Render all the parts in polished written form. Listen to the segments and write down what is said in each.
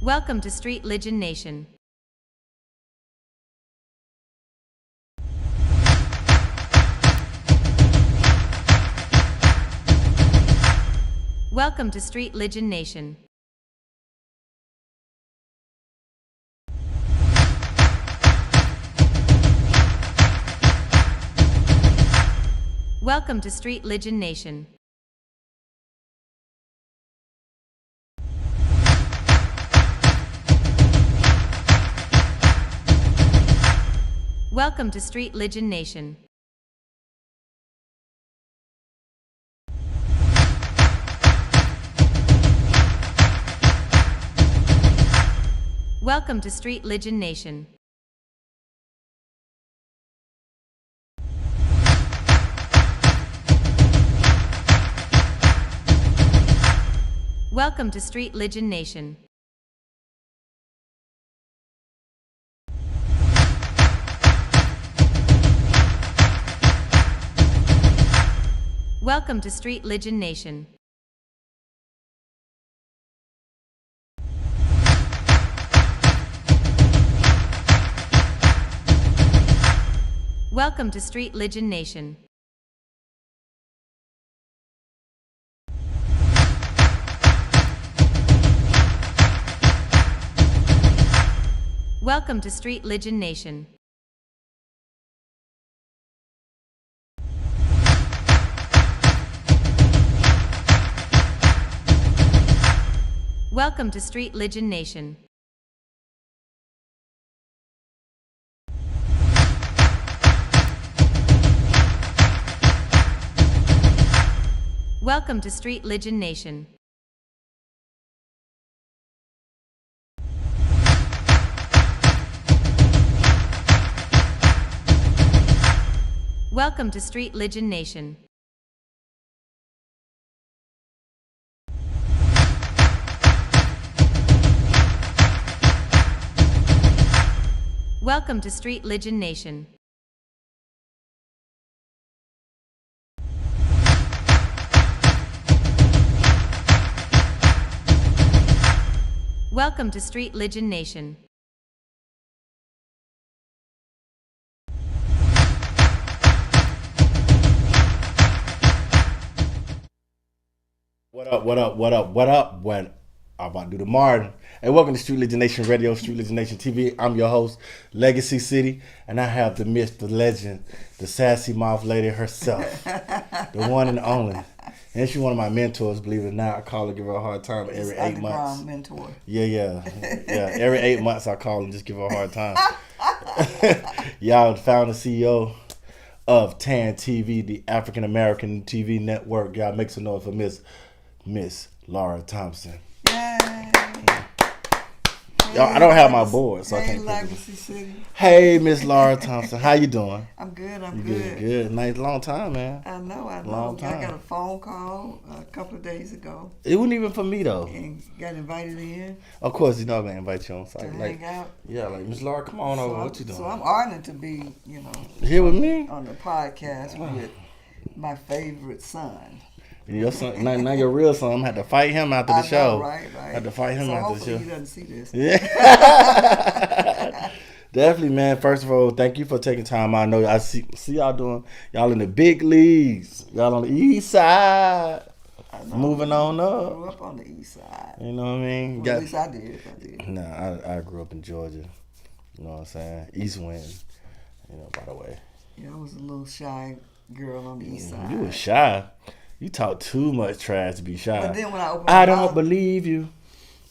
Welcome to Streetligion Nation. Welcome to Streetligion Nation. Welcome to Streetligion Nation. Welcome to Streetligion Nation. Welcome to Streetligion Nation. Welcome to Streetligion Nation. Welcome to Streetligion Nation. Welcome to Streetligion Nation. Welcome to Streetligion Nation. Welcome to Streetligion Nation. Welcome to Streetligion Nation. Welcome to Streetligion Nation. Welcome to Streetligion Nation. Welcome to Streetligion Nation. What up? When I'm about to do the Martin. Hey, welcome to Streetligion Nation Radio, Streetligion Nation TV. I'm your host, Legacy City, and I have the myth, the legend, the sassy mouth lady herself, the one and only. And she's one of my mentors, believe it or not. I call her, give her a hard time every 8 months. Mentor. Yeah. Every 8 months I call and just give her a hard time. Y'all, the founder CEO of TAAN TV, the African American TV network. Y'all make some noise for Miss Laura Thompson. Yay! Y'all, I don't have my board, so I can't. Legacy City. Hey, Miss Laura Thompson, how you doing? I'm good. Good. Nice, long time, man. I know. Long time. I got a phone call a couple of days ago. It wasn't even for me though. And got invited in. Of course, you know I'm gonna invite you on site. To Like, hang out. yeah, like Miss Laura, come on over. What you doing? So I'm honored to be, Here with me on the podcast with my favorite son. Your son, now your real son. I'm gonna have to fight him after the show. Know, right. I have to fight him after the show. Hopefully he doesn't see this. Yeah. Definitely, man. First of all, thank you for taking time. I know I see y'all doing. Y'all in the big leagues. Y'all on the east side. Moving on up. I grew up on the east side. You know what I mean? Well, at least I did. Nah, I grew up in Georgia. You know what I'm saying? East wind. By the way. Yeah, I was a little shy girl on the east side. You were shy. You talk too much trash to be shy. But then when I opened I my don't mouth, believe you.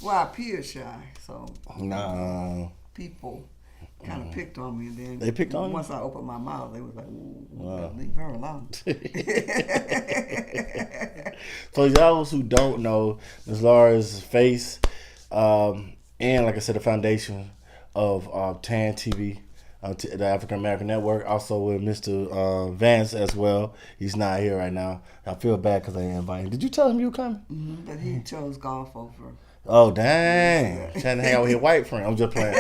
well, I appeared shy, so No. people kind of picked on me, and then They picked on you? once I opened my mouth, they was like, "Ooh, Wow. leave her alone." For those who don't know, Ms. Laura's face, and like I said, the foundation of TAAN TV, the African American Network, also with Mr. Vance as well. He's not here right now. I feel bad because I didn't invite him. Did you tell him you were coming? Mm-hmm, but he chose golf over. Oh, dang. Trying to hang out with his white friend. I'm just playing.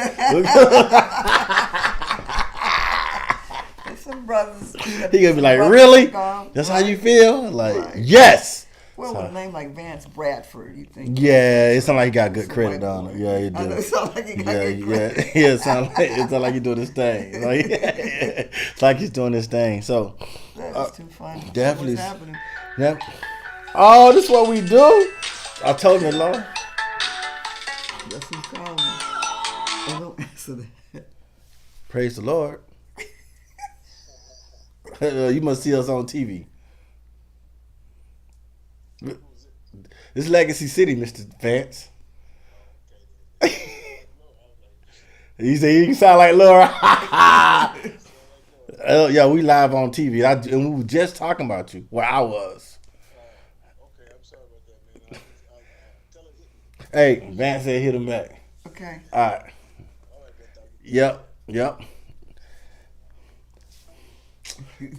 Some brothers. He gonna be like, really? That's how you feel? Like, right. yes. Well, with a name like Vance Bradford, you think? Yeah, it sounds like he got good It's a credit white on boy. it. Yeah, it I know, does. it sounds like he got good Yeah, credit. yeah. It sounds like he doing his thing. Like it's like he's doing his thing. So That is too funny. definitely. What's happening? Yep. Oh, this is what we do. I told you, Lord. That's who's calling me. Oh, don't answer that. Praise the Lord. You must see us on TV. This is Legacy City, Mr. Vance. He said you sound like Laura. Yeah, we live on TV. And we were just talking about you, where I was. Okay, I'm sorry about that, man. Tell her hit me. Hey, Vance said hit him back. Okay. All right. All right, man. Yep.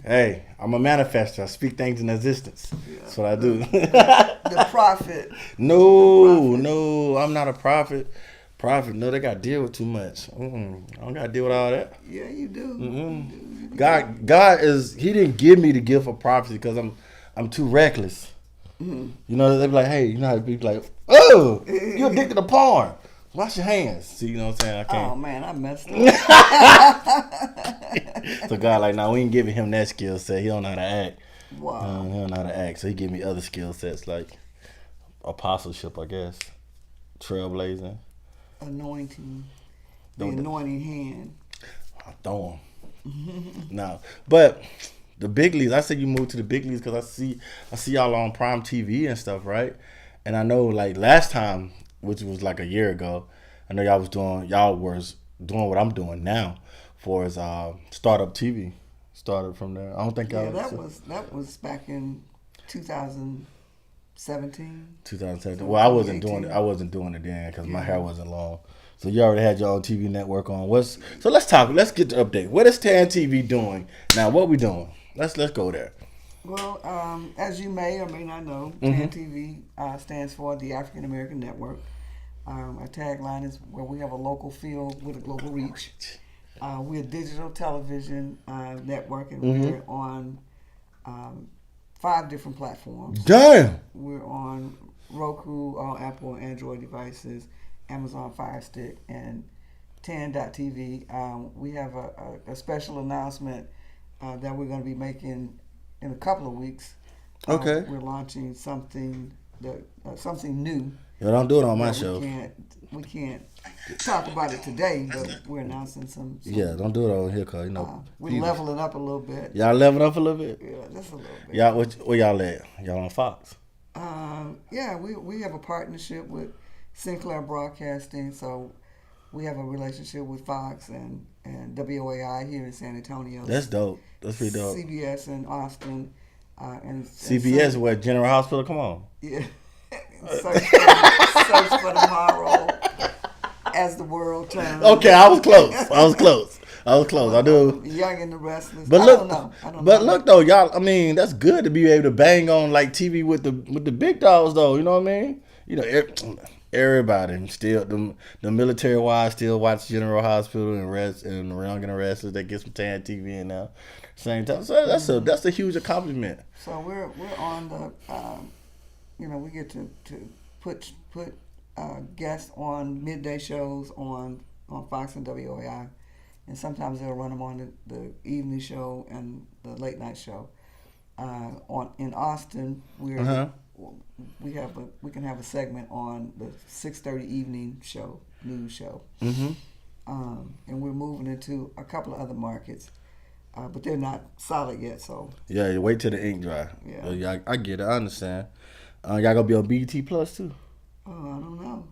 Hey, I'm a manifester. I speak things in existence. That's what I do. The prophet. No, I'm not a prophet. No, they got to deal with too much. I don't got to deal with all that. Yeah, you do. Mm-mm. God He didn't give me the gift of prophecy because I'm too reckless. Mm-hmm. You know, they be like, hey, you know how to be like, oh, you're addicted to porn. Wash your hands. See, you know what I'm saying? I can't. Oh man, I messed up. So God, like, now we ain't giving him that skill set. He don't know how to act. Wow. He don't know how to act. So he give me other skill sets like apostleship, I guess, trailblazing. Anointing. The Don't- anointing hand. I throw him. No, but the big leagues. I said you moved to the big leagues because I see y'all on Prime TV and stuff, right? And I know like last time, which was like a year ago, I know y'all was doing what I'm doing now, for as startup TV. Started from there. I don't think Yeah, y'all. that was back in 2017. 2017. Well, I wasn't doing it. 2018. I wasn't doing it then because my hair wasn't long. So you already had your own TV network on. So let's talk. Let's get the update. What is TAAN TV doing now? What we doing? Let's go there. Well, as you may or may not know, Mm-hmm. TAAN TV stands for the African American Network. Our tagline is where we have a local feel with a global reach. We're a digital television network, and Mm-hmm. we're on 5 different platforms. Damn. We're on Roku, all Apple and Android devices, Amazon Fire Stick, and TAAN.tv. We have a special announcement that we're going to be making in a couple of weeks. Okay. We're launching something new. Yo, don't do it on my that show. We can't talk about it today, but we're announcing some. Yeah, don't do it on here, cause We're people- leveling up a little bit. Y'all leveling up a little bit. Yeah, just a little bit. Y'all, where y'all at? Y'all on Fox? Yeah, we have a partnership with Sinclair Broadcasting, so we have a relationship with Fox and WOAI here in San Antonio. That's dope. That's pretty dope. CBS in Austin, and CBS, what? General Hospital? Come on. Yeah. Search for tomorrow as the world turns. Okay, I was close. I do. Young and the Restless. But I look, don't know. but look though, y'all. I mean, that's good to be able to bang on like TV with the big dogs though. You know what I mean? You know, everybody still the military wise still watch General Hospital and Young and the Restless. They get some TAAN TV in now. Same time. So that's a huge accomplishment. So we're on the. We get to put guests on midday shows on Fox and WOAI, and sometimes they'll run them on the evening show and the late night show. In Austin, we can have a segment on the 6:30 evening show, news show, Mm-hmm. and we're moving into a couple of other markets, but they're not solid yet. So Yeah, you wait till the ink dry. Yeah. I get it. I understand. Y'all gonna be on BET Plus too? I don't know.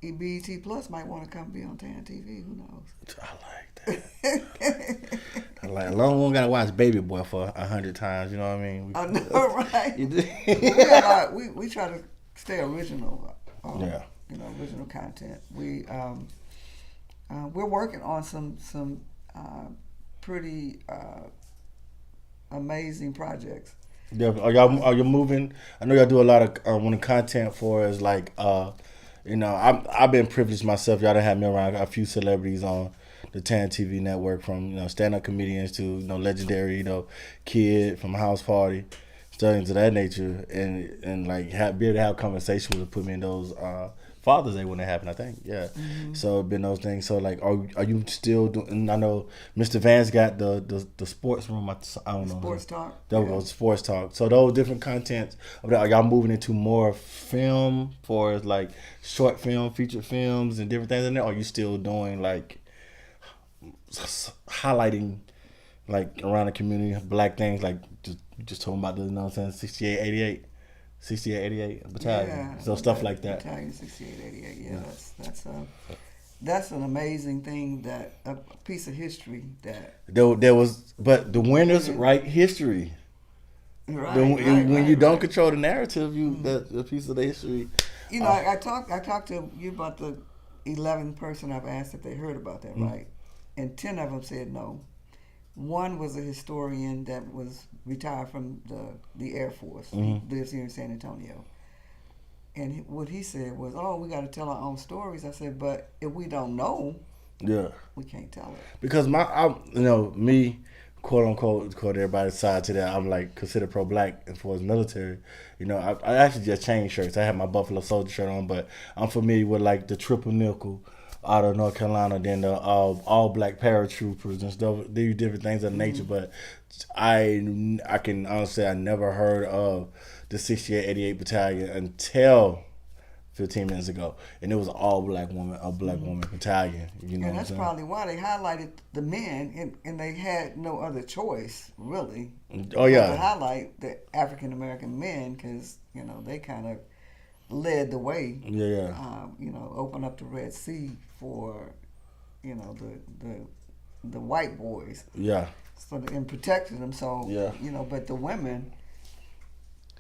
BET Plus might want to come be on TAAN TV. Who knows? I like that. I like. As long as we don't gotta watch Baby Boy for 100 times, you know what I mean? I know, right? We try to stay original. Yeah. Original content. We're working on some pretty amazing projects. Yeah, are you moving? I know y'all do a lot of when the content for is like I've been privileged myself. Y'all done had me around a few celebrities on the TAAN TV network, from stand up comedians to legendary Kid from House Party. things of that nature, and like be able to have conversations with, put me in those Father's Day when it happened. I think, yeah. So it's been those things. So like, are you still doing? I know Mr. Vance got the sports room. I don't know. Sports talk. There we go, sports talk. So those different contents. Are y'all moving into more film for like short film, featured films, and different things in there? Or are you still doing like highlighting like around the community black things, like just talking about the, you know what I'm saying, 6888 battalion, Yeah, so stuff like that. Battalion 6888. Yeah, that's an amazing thing, that a piece of history that There was, but the winners write history. When you don't control the narrative, that's a piece of the history. You know, I talked to you about the 11th person I've asked if they heard about that, right? And 10 of them said no. One was a historian that was retired from the Air Force. He lives here in San Antonio. And what he said was, "Oh, we got to tell our own stories." I said, "But if we don't know, we can't tell it." Because me, quote unquote, everybody's side to that. I'm like considered pro-black as far as military. You know, I actually just changed shirts. I have my Buffalo Soldier shirt on, but I'm familiar with like the triple nickel out of North Carolina, then the all black paratroopers and stuff. They do different things of nature, but I can honestly say I never heard of the 6888 battalion until 15 minutes ago, and it was all black woman, a black woman battalion. You know, and that's probably why they highlighted the men, and they had no other choice really. Oh yeah, to highlight the African American men, because you know they kind of led the way. Yeah. You know, opened up the Red Sea for, you know, the white boys. Yeah. So and protected them. So yeah. You know, but the women,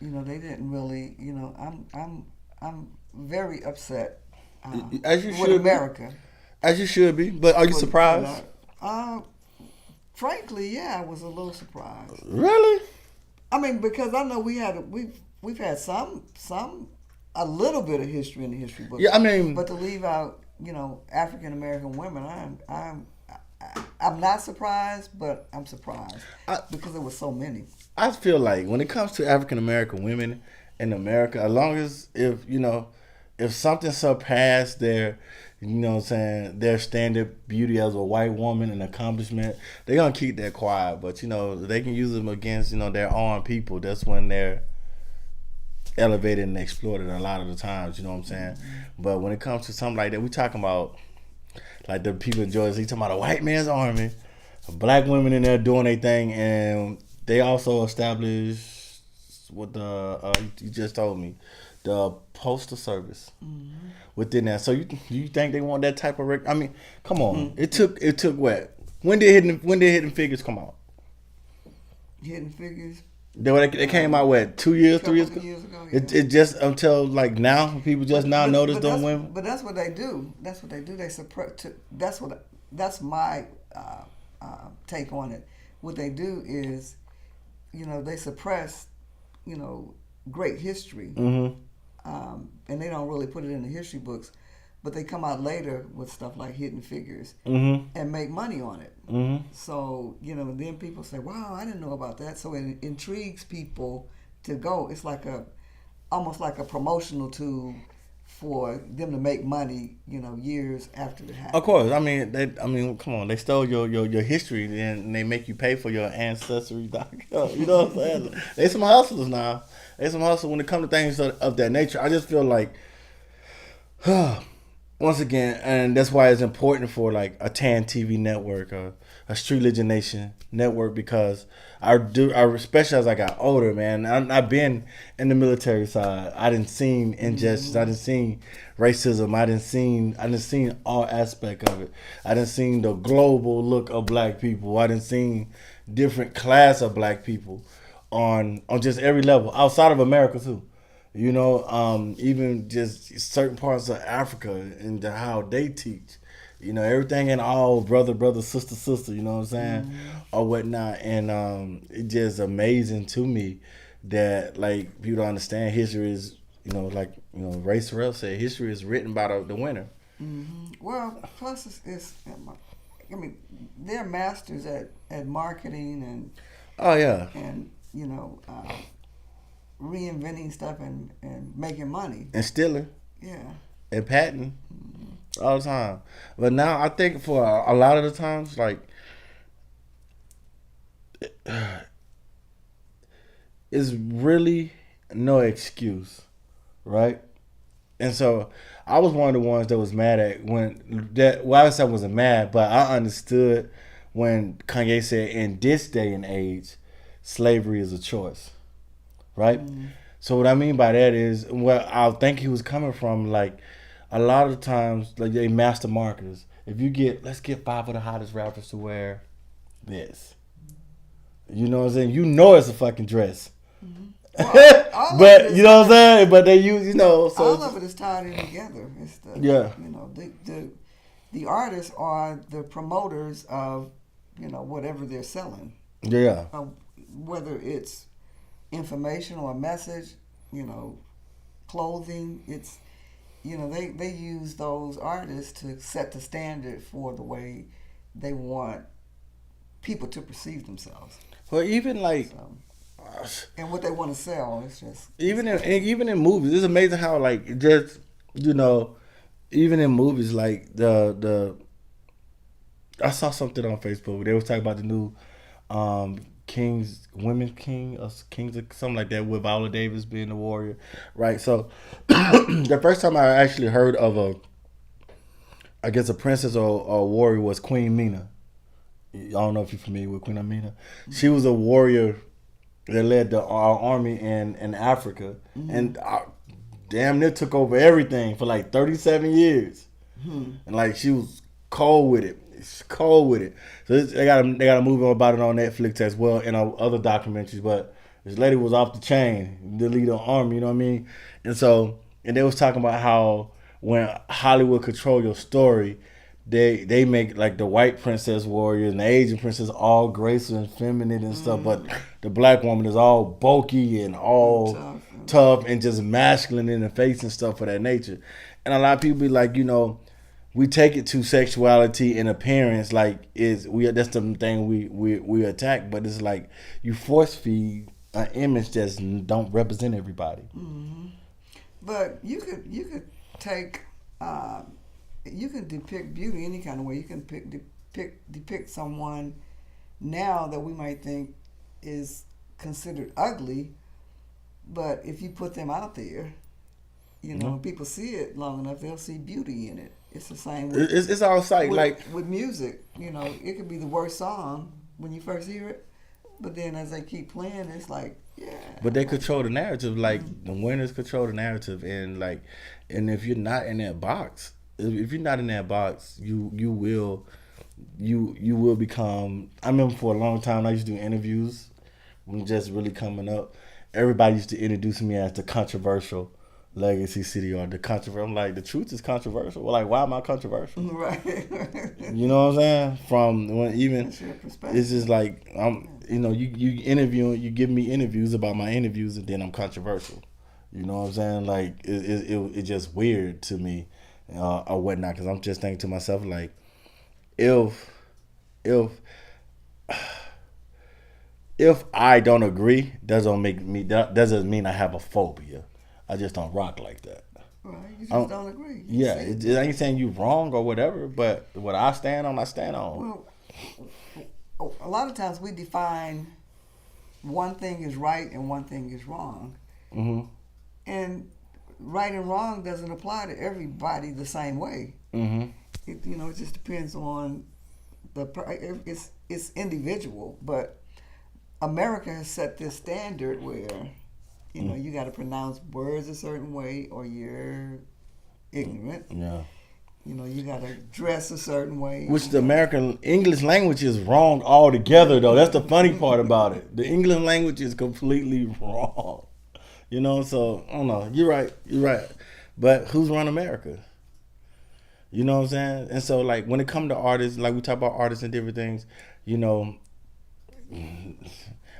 you know, they didn't really. You know, I'm very upset as you with should America. As you should be. But are you surprised? Frankly, yeah, I was a little surprised. Really? I mean, because I know we've had a little bit of history in the history books. Yeah, I mean, but to leave out, you know, African American women, I'm not surprised, but I'm surprised because there were so many. I feel like when it comes to African American women in America, as long as if something surpassed their, you know what I'm saying, their standard beauty as a white woman and accomplishment, they're gonna keep that quiet. But you know, they can use them against, you know, their own people. That's when they're elevated and exploited a lot of the times, you know what I'm saying? But when it comes to something like that, we talking about like the people in Georgia, you talking about a white man's army, black women in there doing their thing, and they also established what you just told me, the postal service within that. So you think they want that type of I mean, come on. It took what? When did Hidden Figures come out? Hidden Figures. They came out what, 2 years, 3 years ago? Yeah. It just until like now people just notice them women. But that's what they do. They suppress. That's my take on it. What they do is, you know, they suppress, you know, great history, and they don't really put it in the history books. But they come out later with stuff like Hidden Figures and make money on it. So, you know, then people say, wow, I didn't know about that. So it intrigues people to go. It's like almost like a promotional tool for them to make money, you know, years after it happened. Of course. I mean, come on. They stole your history and they make you pay for your ancestry. You know what I'm saying? They some hustlers now. They some hustlers when it comes to things of that nature. I just feel like, once again, and that's why it's important for like a TAAN TV network, a Streetligion Nation network, because especially as I got older, man, I've been in the military side. I didn't seen injustice. I didn't seen racism. I didn't seen all aspect of it. I didn't seen the global look of black people. I didn't seen different class of black people on just every level outside of America too. You know, even just certain parts of Africa and how they teach. You know, everything in all brother, sister, you know what I'm saying? Or whatnot. And it's just amazing to me that, like, people don't understand history is, you know, like, you know, Ray Sorrell said, history is written by the winner. Well, plus it's I mean, they're masters at marketing and... Oh, yeah. And, you know... reinventing stuff and making money. and stealing Yeah. and patenting all the time. But now I think for a lot of the times, like it's really no excuse, right? And so I was one of the ones that was mad at when that. Well, I said I wasn't mad, but I understood when Kanye said, "In this day and age, slavery is a choice," right? So what I mean by that is, well, I think he was coming from like a lot of the times, like they master marketers. If you let's get 5 of the hottest rappers to wear this. You know what I'm saying? You know it's a fucking dress. Well, but you know what I'm saying? But they use, so all of it is tied in together. It's the the artists are the promoters of whatever they're selling. Yeah. Whether it's information or a message, clothing. It's they use those artists to set the standard for the way they want people to perceive themselves. Well, even like. And what they want to sell, it's just even in movies, it's amazing how like just even in movies like the I saw something on Facebook where they was talking about the new Kings or something like that with Viola Davis being the warrior, right? So the first time I actually heard of a princess or a warrior was Queen Mina. I don't know if you're familiar with Queen Amina. She was a warrior that led our army in Africa, and damn near took over everything for like 37 years. And like she was cold with it. It's cold with it. So they got a movie about it on Netflix as well and other documentaries. But this lady was off the chain, the leader of the army. You know what I mean? And they was talking about how when Hollywood control your story, they make like the white princess warriors and the Asian princess all graceful and feminine and stuff, but the black woman is all bulky and all tough and just masculine in the face and stuff of that nature. And a lot of people be like, we take it to sexuality and appearance like that's the thing we attack, but it's like you force feed an image that don't represent everybody. Mm-hmm. But you could take. You can depict beauty any kind of way. You can depict someone now that we might think is considered ugly, but if you put them out there, people see it long enough, they'll see beauty in it. It's the same. It's all sight. With music, it could be the worst song when you first hear it, but then as they keep playing, it's like, yeah. But they control the narrative. Like the winners control the narrative, and if you're not in that box. If you're not in that box, you will become. I remember for a long time I used to do interviews when just really coming up. Everybody used to introduce me as the controversial Legacy City or the controversial. I'm like, the truth is controversial. Well, like, why am I controversial? Right. You know what I'm saying? From when even it's just like you interviewing, you give me interviews about my interviews, and then I'm controversial. You know what I'm saying? Like it's just weird to me. Or whatnot, because I'm just thinking to myself like, if I don't agree, doesn't mean I have a phobia. I just don't rock like that. Right, you just don't agree. Yeah, it ain't saying you wrong or whatever, but what I stand on, I stand on. Well, a lot of times we define one thing is right and one thing is wrong, and right and wrong doesn't apply to everybody the same way. It just depends on it's individual. But America has set this standard where you got to pronounce words a certain way or you're ignorant. Yeah. You got to dress a certain way. Which the American English language is wrong altogether, though. That's the funny part about it. The English language is completely wrong. So I don't know. You're right. But who's run America? You know what I'm saying? And so like when it comes to artists, like we talk about artists and different things,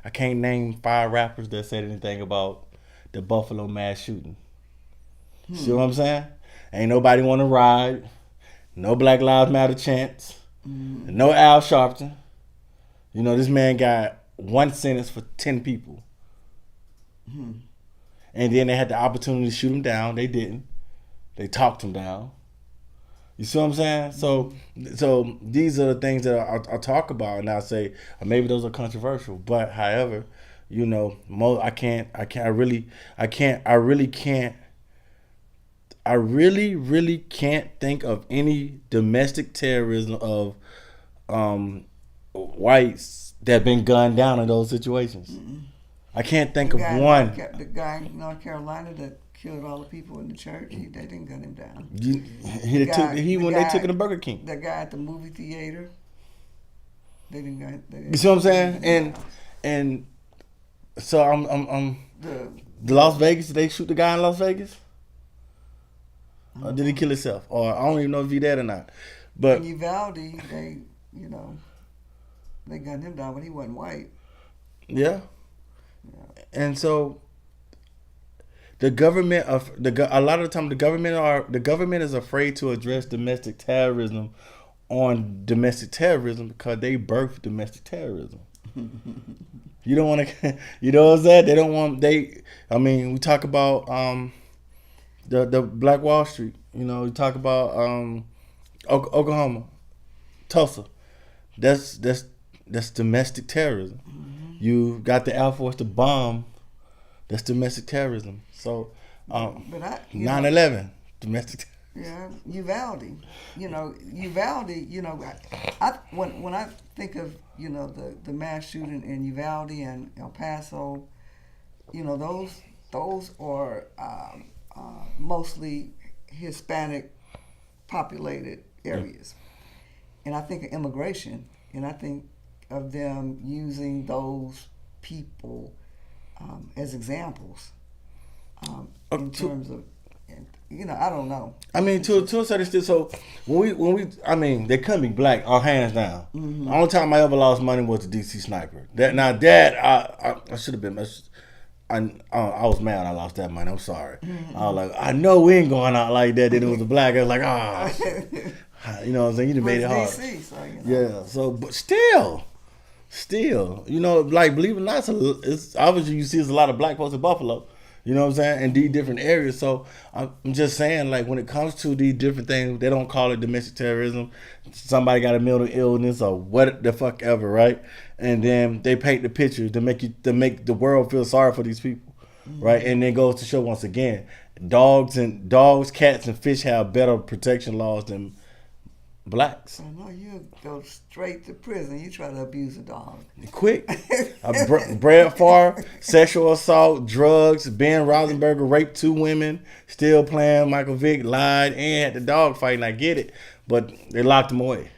I can't name 5 rappers that said anything about the Buffalo mass shooting. See what I'm saying? Ain't nobody want to ride. No Black Lives Matter chants. No Al Sharpton. This man got one sentence for 10 people. and then they had the opportunity to shoot him down. They didn't. They talked him down. You see what I'm saying? So these are the things that I talk about, and I say maybe those are controversial. But however, you know, I really can't think of any domestic terrorism of whites that been gunned down in those situations. Mm-mm. I can't think of one. The guy in North Carolina that killed all the people in the church, they didn't gun him down. They took him to Burger King. The guy at the movie theater, they didn't gun. You see what I'm saying? And so I'm the Las Vegas. Did they shoot the guy in Las Vegas? Or did he kill himself? Or I don't even know if he dead or not. But in Uvalde, they gunned him down, but he wasn't white. Yeah. And so the government a lot of the time the government is afraid to address domestic terrorism on domestic terrorism because they birthed domestic terrorism. You don't want to, you know what I'm saying? They don't want we talk about the Black Wall Street. You know, we talk about Oklahoma, Tulsa. That's domestic terrorism. You got the Air Force to bomb. That's domestic terrorism. So, 9/11, domestic. Yeah, Uvalde. When I think of the mass shooting in Uvalde and El Paso, those are mostly Hispanic populated areas, and I think of immigration, and I think of them using those people as examples in terms of, I don't know. I mean, to a certain extent. So when we, they couldn't be black. All hands down. Mm-hmm. The only time I ever lost money was the DC sniper. I should have been. I was mad when I lost that money. I'm sorry. Mm-hmm. I was like, I know we ain't going out like that. Then it was a black. I was like, you know what I'm saying? You done made it hard. DC, so, Yeah. So, but still, like, believe it or not, it's obviously you see there's a lot of black folks in Buffalo. You know what I'm saying? In these different areas. So I'm just saying, like, when it comes to these different things, they don't call it domestic terrorism. Somebody got a mental illness or what the fuck ever, right? And then they paint the picture to make the world feel sorry for these people, right? And then goes to show once again, dogs, cats, and fish have better protection laws than blacks. I know you go straight to prison. You try to abuse a dog. Quick. Brad Favre, sexual assault, drugs. Ben Roethlisberger raped 2 women. Still playing. Michael Vick lied and had the dog fight. And I get it, but they locked him away.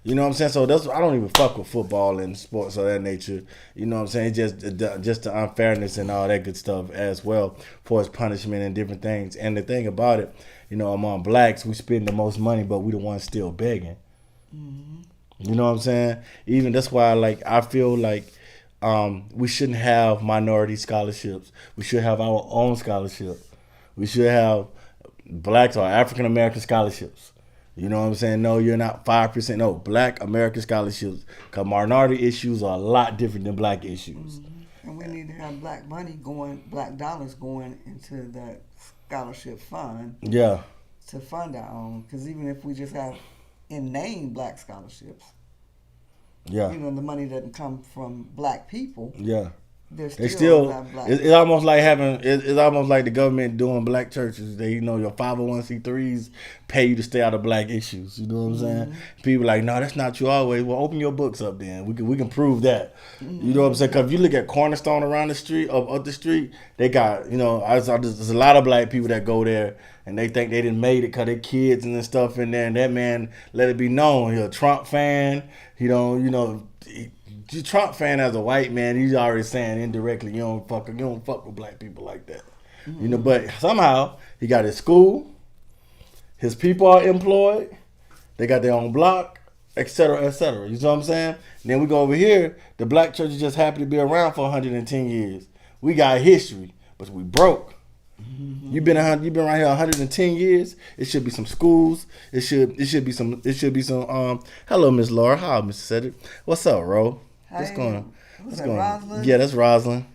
You know what I'm saying? So I don't even fuck with football and sports of that nature. You know what I'm saying? Just the unfairness and all that good stuff as well for its punishment and different things. And the thing about it, among blacks, we spend the most money, but we the ones still begging. Mm-hmm. You know what I'm saying? Even that's why, I feel like we shouldn't have minority scholarships. We should have our own scholarship. We should have blacks or African American scholarships. You know what I'm saying? No, you're not 5%. No, Black American scholarships. Because minority issues are a lot different than black issues. Mm-hmm. And we need to have black money black dollars going into that scholarship fund. Yeah. To fund our own. Because even if we just have in name black scholarships, yeah, the money doesn't come from black people. Yeah. They still black. It's almost like it's almost like the government doing black churches. They, your 501c3s pay you to stay out of black issues. You know what I'm saying? People like, no, that's not true always. Well, open your books up then. We can prove that. Mm-hmm. You know what I'm saying? Because if you look at Cornerstone around the street, up the street, they got, there's a lot of black people that go there and they think they didn't made it because their kids and stuff in there. And that man let it be known he's a Trump fan. Trump fan as a white man, he's already saying indirectly, you don't fuck with black people like that. Mm-hmm. But somehow he got his school, his people are employed, they got their own block, et cetera, et cetera. You know what I'm saying? And then we go over here, the black church is just happy to be around for 110 years. We got history, but we broke. Mm-hmm. You've been around here 110 years. It should be some schools. It should be some. Hello, Miss Laura. How, Mr. Cedric? What's up, Ro? What's going on? Rosalind? Yeah, that's Rosalind.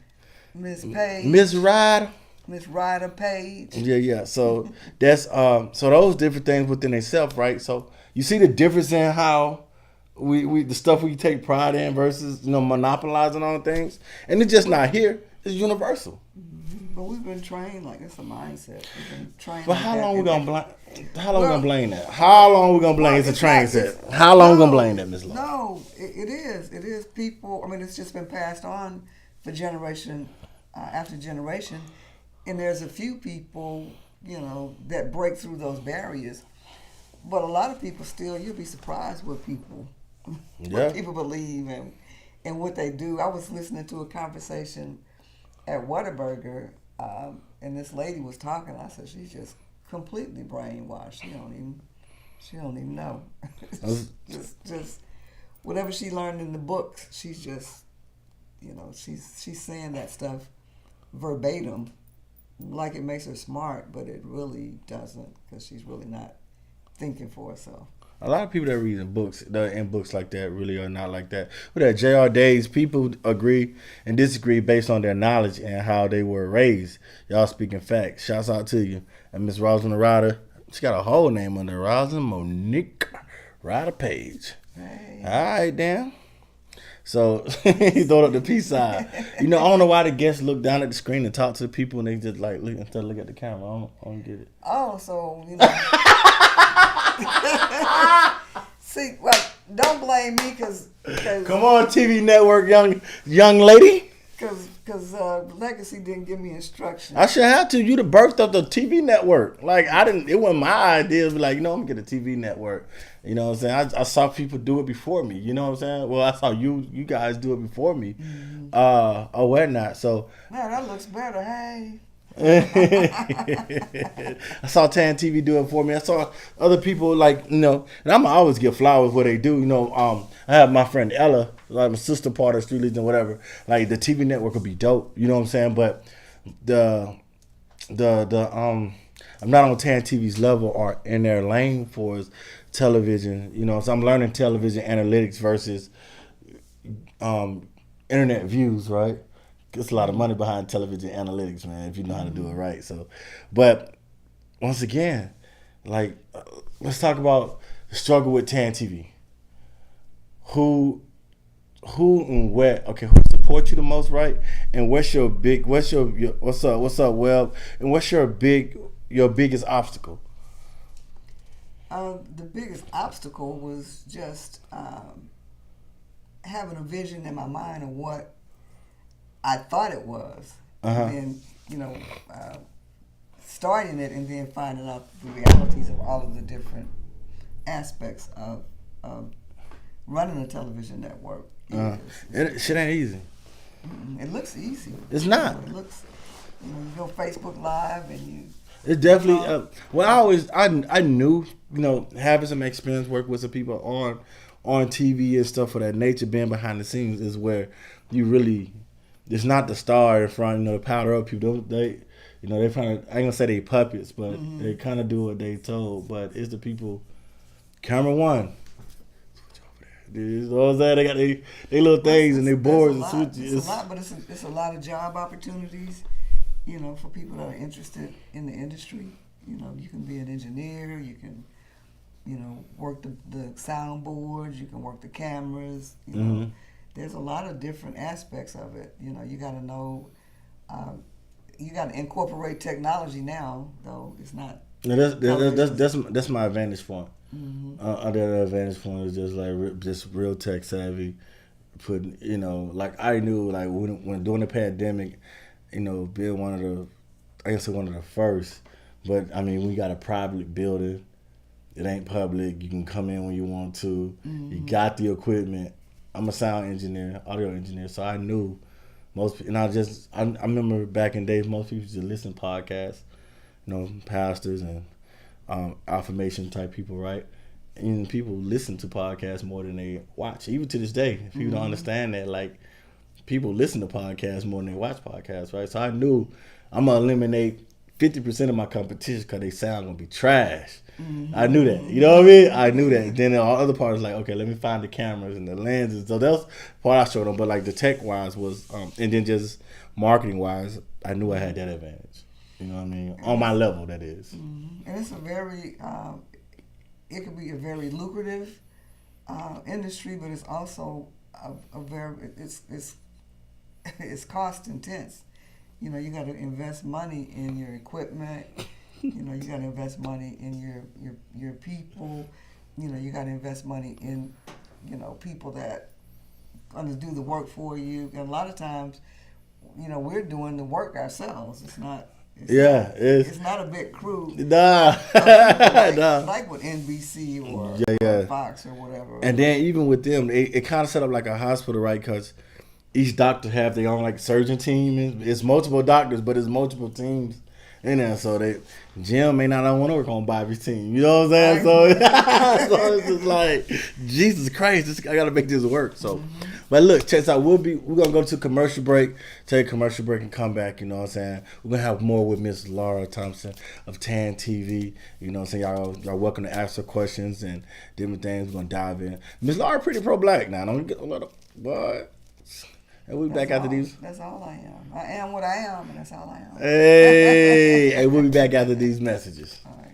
Miss Page. Miss Ryder. Miss Ryder Page. Yeah. So that's so those different things within themselves, right? So you see the difference in how we the stuff we take pride in versus monopolizing on things, and it's just not here. It's universal. But we've been trained like it's a mindset. We've been trained. But like how that, long we and gonna that- blame? How long we gonna blame that? How long we gonna blame it's a train set? How long we gonna blame that, Miss Law? No, it is. It is people. I mean, it's just been passed on for generation after generation, and there's a few people, that break through those barriers. But a lot of people still, you'll be surprised what people, Yeah. what people believe and what they do. I was listening to a conversation at Whataburger, and this lady was talking. I said, she's just completely brainwashed. She don't even know. just whatever she learned in the books, she's just, she's saying that stuff verbatim, like it makes her smart, but it really doesn't, because she's really not thinking for herself. A lot of people that read in books like that really are not like that. With that J.R. Days, people agree and disagree based on their knowledge and how they were raised. Y'all speaking facts. Shouts out to you. And Miss Rosalind Ryder, she got a whole name under Rosalind Monique Ryder Page. Hey. All right, damn. So he throwed up the peace sign. I don't know why the guests look down at the screen and talk to the people and they just like look instead of look at the camera. I don't get it. Oh, so see, well, don't blame me because Come on, TV network, young lady. Legacy didn't give me instructions. I should have to. You the birth of the TV network. Like I didn't. It wasn't my idea. To be like, I'm gonna get a TV network. You know what I'm saying? I saw people do it before me. You know what I'm saying? Well, I saw you guys do it before me. Or whatnot. So Man, that looks better. Hey. I saw TAAN TV do it for me. I saw other people and I'm always give flowers what they do. I have my friend Ella, like my sister part of Streetligion, whatever. Like the TV network would be dope. You know what I'm saying? But I'm not on TAAN TV's level or in their lane for television. So I'm learning television analytics versus internet views, right? It's a lot of money behind television analytics, man, if you know how to do it right. So, but once again, let's talk about the struggle with TAAN TV. Who and where? Okay, who supports you the most, right? And what's up, Web? And what's your biggest obstacle? The biggest obstacle was just having a vision in my mind of what I thought it was, and starting it and then finding out the realities of all of the different aspects of running a television network. Shit ain't easy. It looks easy. It's not. It looks. You go Facebook Live and you. It's definitely. I knew having some experience working with some people on TV and stuff of that nature, being behind the scenes is where you really. It's not the star in front, the powder up people. They kind of, I ain't gonna say they puppets, but they kind of do what they told. But it's the people. Camera one. Switch over there. You know what I'm saying? They got they little things and they boards and switches. It's a lot, but it's a lot of job opportunities. For people that are interested in the industry. You can be an engineer. You can, work the soundboards. You can work the cameras. There's a lot of different aspects of it. You got to know. You got to incorporate technology now, though. It's not. That's my advantage point. Other advantage point is just real tech savvy. Putting I knew when during the pandemic, being one of the first. But I mean, we got a private building. It ain't public. You can come in when you want to. You got the equipment. I'm a sound engineer, audio engineer, so I knew most. And I remember back in days, most people used to listen to podcasts, pastors and affirmation type people, right? And people listen to podcasts more than they watch. Even to this day, if you don't understand that, people listen to podcasts more than they watch podcasts, right? So I knew I'm gonna eliminate 50% of my competition because they sound gonna be trash. I knew that. You know what I mean? I knew that. Then the other part was okay, let me find the cameras and the lenses. So that was part I showed them. But the tech wise was, and then just marketing wise, I knew I had that advantage. You know what I mean? On my level, that is. And it's a very, it could be a very lucrative industry, but it's also a very, it's cost intense. You know, you got to invest money in your equipment. You know, you got to invest money in your people. You know, you got to invest money in, you know, people that going to do the work for you. And a lot of times, you know, we're doing the work ourselves. It's not. It's not a big crew. Nah. Like with NBC or Fox or whatever. And then even with them, it kind of set up like a hospital, right? Because each doctor have their own like surgeon team. It's multiple doctors, but it's multiple teams in there. So Jim may not want to work on Bobby's team. You know what I'm saying? So it's just like, Jesus Christ, I got to make this work. So, but look, check this out. We're gonna go to commercial break, take a commercial break, and come back. You know what I'm saying? We're gonna have more with Miss Laura Thompson of TAAN TV. You know what I'm saying? Y'all welcome to ask her questions and different things. We're gonna dive in. Miss Laura pretty pro-black now. Don't get a lot of what. And we'll be back after these. That's all I am. I am what I am, and that's all I am. Hey, we'll be back after these messages. All right.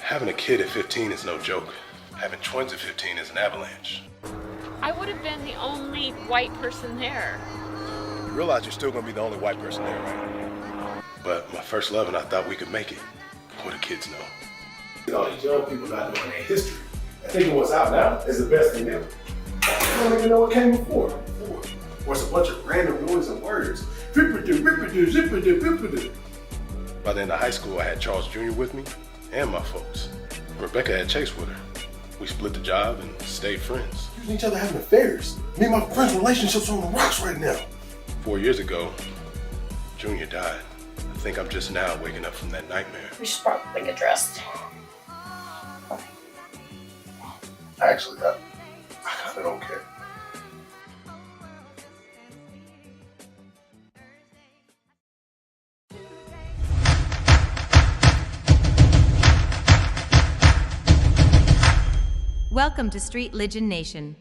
Having a kid at 15 is no joke. Having twins at 15 is an avalanche. I would have been the only white person there. You realize you're still gonna be the only white person there, right? But my first love and I thought we could make it. What do kids know? All these young people not knowing their history. And thinking what's out now is the best thing ever. They don't even know what came before. Or it's a bunch of random noise and words. Ripperdo, ripperdo, zipperdo, ripperdo. By the end of high school, I had Charles Jr. with me and my folks. Rebecca had Chase with her. We split the job and stayed friends. Using each other having affairs. Me and my friend's relationship's on the rocks right now. 4 years ago, Junior died. I think I'm just now waking up from that nightmare. We should probably get dressed. Actually, I kind of don't care. Welcome to Streetligion Nation.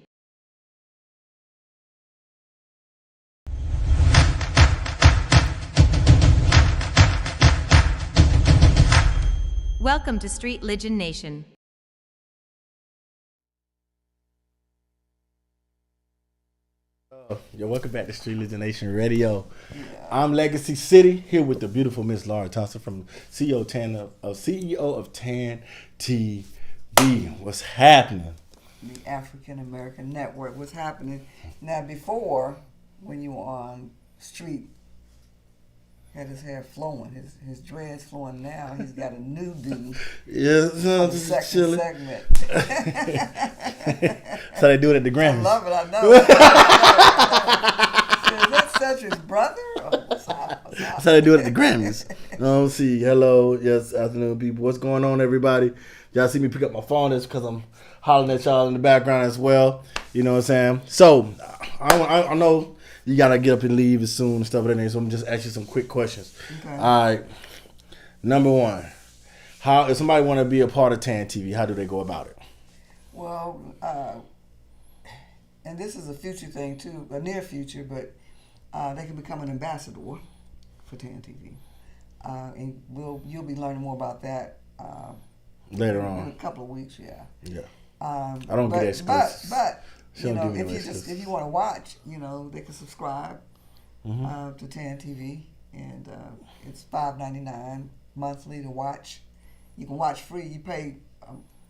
Welcome to Streetligion Nation. Yo, welcome back to Streetligion Nation Radio. I'm Legacy City here with the beautiful Miss Laura Thompson from CEO of TAAN TV. What's happening? The African American Network. What's happening now? Before, when you were on Street, had his hair flowing, his dreads flowing. Now he's got a new dude. Yeah, The second segment. So they do it at the Grammys. I love it. I know. Is that Cedric's brother? Or what's up? That's how they do it at the Grammys. See. Hello. Yes, afternoon, people. What's going on, everybody? Y'all see me pick up my phone. That's because I'm hollering at y'all in the background as well. You know what I'm saying? So, I know you got to get up and leave as soon and stuff like that. So, I'm just asking you some quick questions. Okay. All right. Number one, if somebody want to be a part of TAAN TV, how do they go about it? Well, and this is a future thing too, a near future, but they can become an ambassador for TAAN TV, and you'll be learning more about that Later in on. a couple of weeks. Yeah. Yeah. I don't get exclusives. But She you don't know, give me no if you want to watch, you know, they can subscribe to TAAN TV, and it's $5.99 monthly to watch. You can watch free. You pay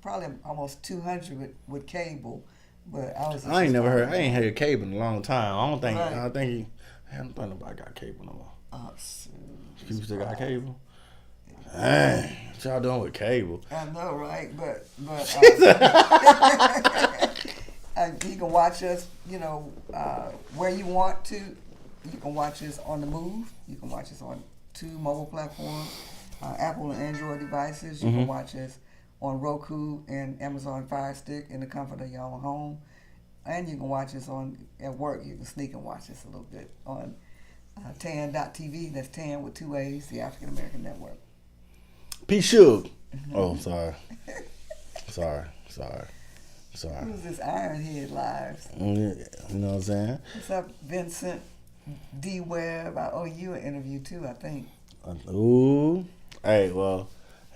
probably almost $200 with cable, but I ain't had cable in a long time. I don't think Right. I don't think nobody got cable no more. So, People still got cable. Dang, what y'all doing with cable? I know, right? But you can watch us, you know, where you want to. You can watch us on the move. You can watch us on 2 mobile platforms, Apple and Android devices. You can watch us on Roku and Amazon Fire Stick in the comfort of your own home. And you can watch us at work. You can sneak and watch us a little bit on TAAN.TV. That's TAAN with 2 A's, the African American Network. P. Suge. Oh, sorry. sorry. Sorry. Who's this Ironhead Lives? You know what I'm saying? What's up, Vincent D. Webb? I owe you an interview too, I think. Ooh. Hey, well,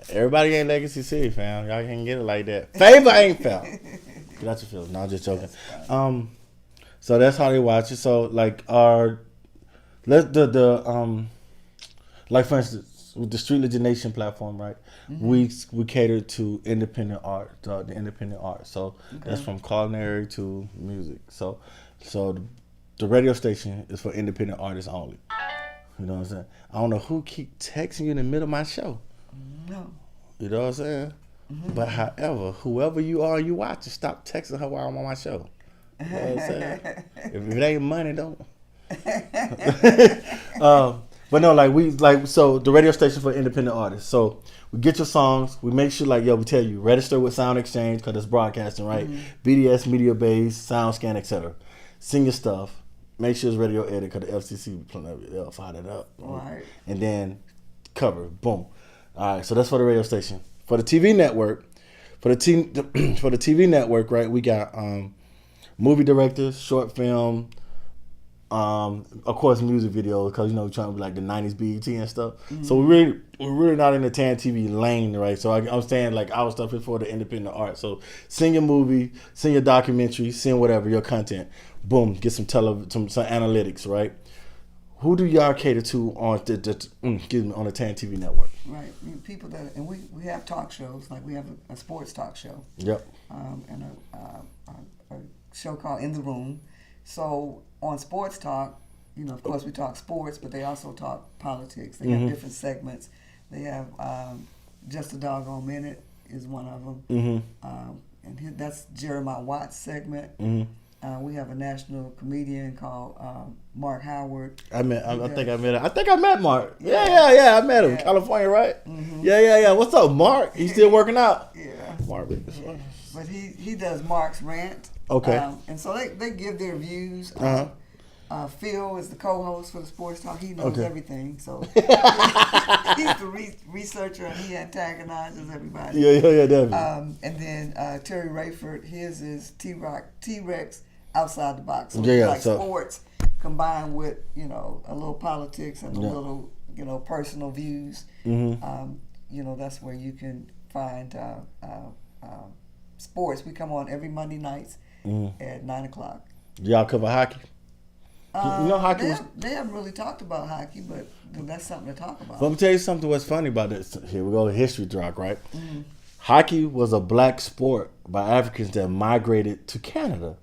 everybody ain't Legacy City, fam. Y'all can't get it like that. Favor ain't foul. Get out your feelings. No, I'm just joking. So that's how they watch it. So like like for instance, with the Streetligion Nation platform, right? We cater to independent art, the independent art. So that's from culinary to music. So the radio station is for independent artists only. You know what I'm saying? I don't know who keep texting you in the middle of my show. No. You know what I'm saying? But however, whoever you are, you watch it. Stop texting her while I'm on my show. You know what I'm saying? If it ain't money, don't. But no, so the radio station for independent artists. So we get your songs. We make sure we tell you, register with Sound Exchange because it's broadcasting, right? BDS, Media Base, Sound Scan, etc. Sing your stuff. Make sure it's radio edit because the FCC they'll fire that up. Right. And then cover. Boom. All right. So that's for the radio station. For the TV network, for the TV network, right? We got movie directors, short film, of course, music videos because we're trying to be like the '90s BET and stuff. So we're really not in the TAAN TV lane, right? So I'm saying our stuff is for the independent art. So send your movie, send your documentary, send whatever your content. Boom, get some analytics, right? Who do y'all cater to on the on the TAAN TV network? Right, people and we have talk shows, like we have a sports talk show. Yep. And a show called In the Room. So on Sports Talk, of course we talk sports, but they also talk politics. They have different segments. They have Just a Doggone Minute is one of them. And that's Jeremiah Watt's segment. We have a national comedian called Mark Howard. I think I met Mark. Yeah. I met him. California, right? Yeah. What's up, Mark? He's still working out? Yeah. Mark. But he does Mark's Rant. Okay. And so they give their views. Phil is the co-host for the Sports Talk. He knows everything. So he's the researcher and he antagonizes everybody. Yeah, definitely. And then Terry Rayford, his is T-Rex outside the box. So sports combined with, a little politics and a little, personal views. That's where you can find sports. We come on every Monday nights at 9:00. Y'all cover hockey? Hockey. They haven't really talked about hockey, but that's something to talk about. Let me tell you something. What's funny about this? Here we go. History talk, right? Hockey was a black sport by Africans that migrated to Canada.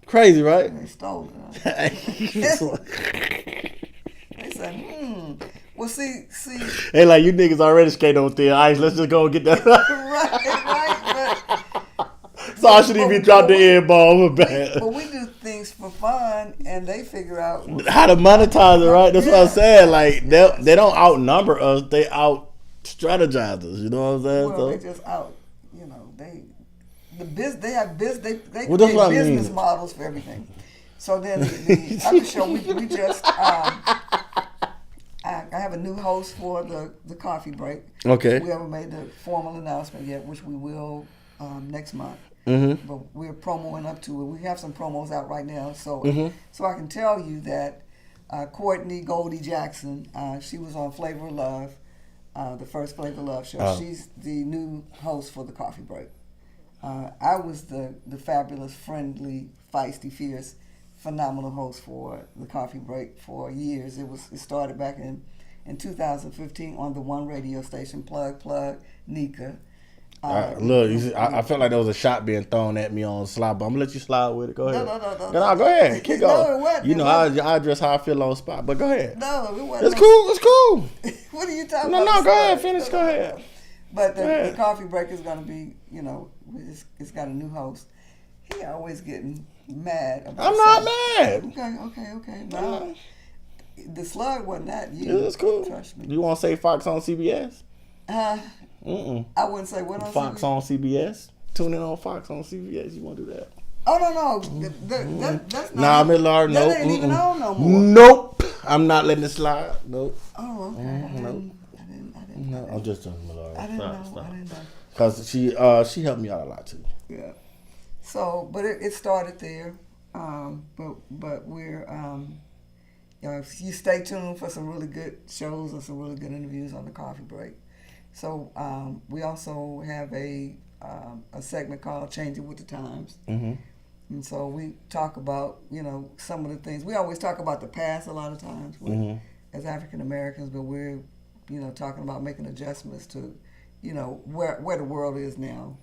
Crazy, right? They stole it. They said, well, see. Hey, like you niggas already skate on thin ice. Let's just go and get that. right. So I shouldn't even drop the air ball. But we do things for fun, and they figure out how to monetize it, right? That's what I'm saying. Like they don't outnumber us; they out strategize us. You know what I'm saying? Well, they just out. They have business models for everything. So then the other show we just I have a new host for the coffee break. Okay. We haven't made the formal announcement yet, which we will next month. But we're promoing up to it. We have some promos out right now, so I can tell you that Courtney Goldie Jackson, she was on Flavor of Love, the first Flavor of Love show. She's the new host for the coffee break. I was the fabulous, friendly, feisty, fierce, phenomenal host for the coffee break for years. It started back in 2015 on the one radio station, Plug Nika. Look, I felt like there was a shot being thrown at me on slide, but I'm gonna let you slide with it. Go ahead. No, go ahead. Keep going. No, it wasn't. I address how I feel on spot, but go ahead. No, it wasn't. It's cool. What are you talking about? No, go ahead. Finish. Go ahead. But the coffee break is gonna be, it's got a new host. He always getting mad about I'm not mad. Okay. No, the slug wasn't that you. It's cool. Trust me. You want to say Fox on CBS? I wouldn't say what on Fox CBS? on CBS. Tune in on Fox on CBS. You want to do that? Oh no. That's not. Nah, Miss Laura, nope. That ain't even on no more. Nope. I'm not letting it slide. Nope. Oh, okay. Nope. I didn't No, I'm just talking about Laura. I didn't know. Because she helped me out a lot too. Yeah. So, but it started there. But we're, if you stay tuned for some really good shows and some really good interviews on the coffee break. So we also have a segment called Changing with the Times. Mm-hmm. And so we talk about, some of the things. We always talk about the past a lot of times as African Americans, but we're, talking about making adjustments to, where the world is now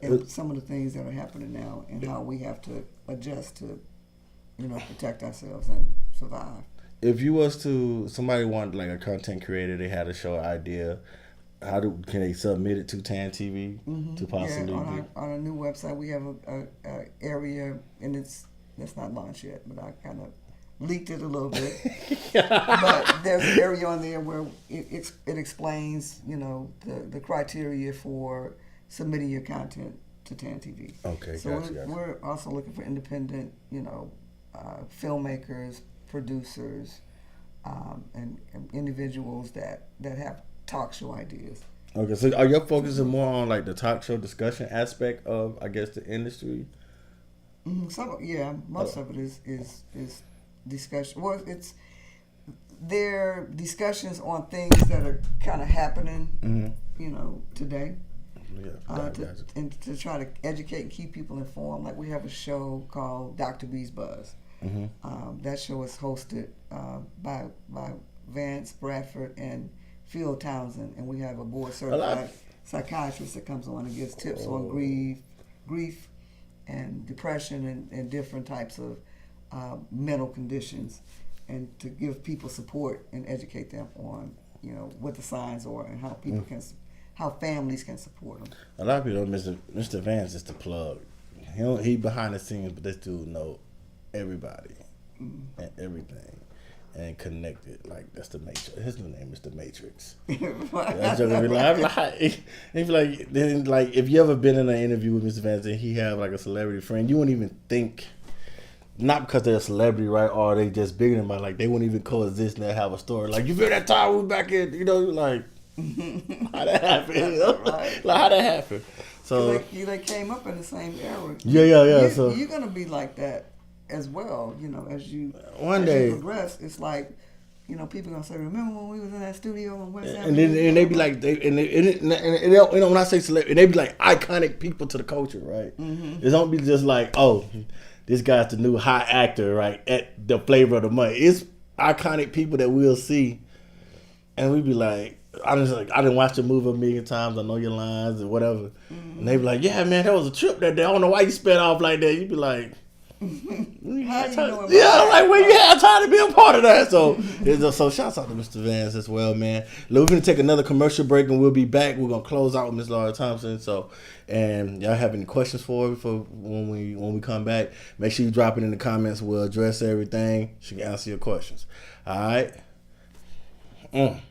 and some of the things that are happening now and how we have to adjust to, protect ourselves and survive. If you was to, somebody want like a content creator, they had a show idea, can they submit it to TAAN TV to possibly on a new website we have a area, and that's not launched yet, but I kind of leaked it a little bit. But there's an area on there where it explains the criteria for submitting your content to TAAN TV. Okay, so gotcha. We're also looking for independent filmmakers, producers, and individuals that have talk show ideas. Okay, so are you focusing more on like the talk show discussion aspect of, I guess, the industry? Most of it is discussion. Well, they're discussions on things that are kind of happening, today. Yeah, and to try to educate and keep people informed. Like we have a show called Dr. B's Buzz. That show is hosted by Vance Bradford and Phil Thompson, and we have a board certified psychiatrist that comes on and gives tips on grief and depression and different types of mental conditions, and to give people support and educate them on what the signs are and how people how families can support them. A lot of people know Mr. Vance is the plug. He behind the scenes, but this dude know everybody and everything and connected. Like that's the Matrix. His new name is the Matrix. That's just be like if you ever been in an interview with Mr. Vance and he have like a celebrity friend, you wouldn't even think. Not because they're a celebrity, right? Or they just bigger than like they wouldn't even coexist and they have a story. Like you feel that time we back in, like how that happened? Right. Like how that happened? So they came up in the same era. Yeah. So you're gonna be like that as well. As you progress, it's like people gonna say, "Remember when we was in that studio on West Avenue?" And they be like, when I say celebrity, they be like iconic people to the culture, right? It don't be just like, oh, this guy's the new hot actor, right? At the flavor of the month, it's iconic people that we'll see, and we be like, I didn't watch the movie a million times. I know your lines and whatever. And they be like, yeah, man, that was a trip that day. I don't know why you sped off like that. You be like, how you know I'm like, well, you had time to be a part of that. So shouts out to Mr. Vance as well, man. Look, we're going to take another commercial break and we'll be back. We're going to close out with Ms. Laura Thompson. And y'all have any questions for her for when we come back, make sure you drop it in the comments. We'll address everything. She can answer your questions. All right? Hey,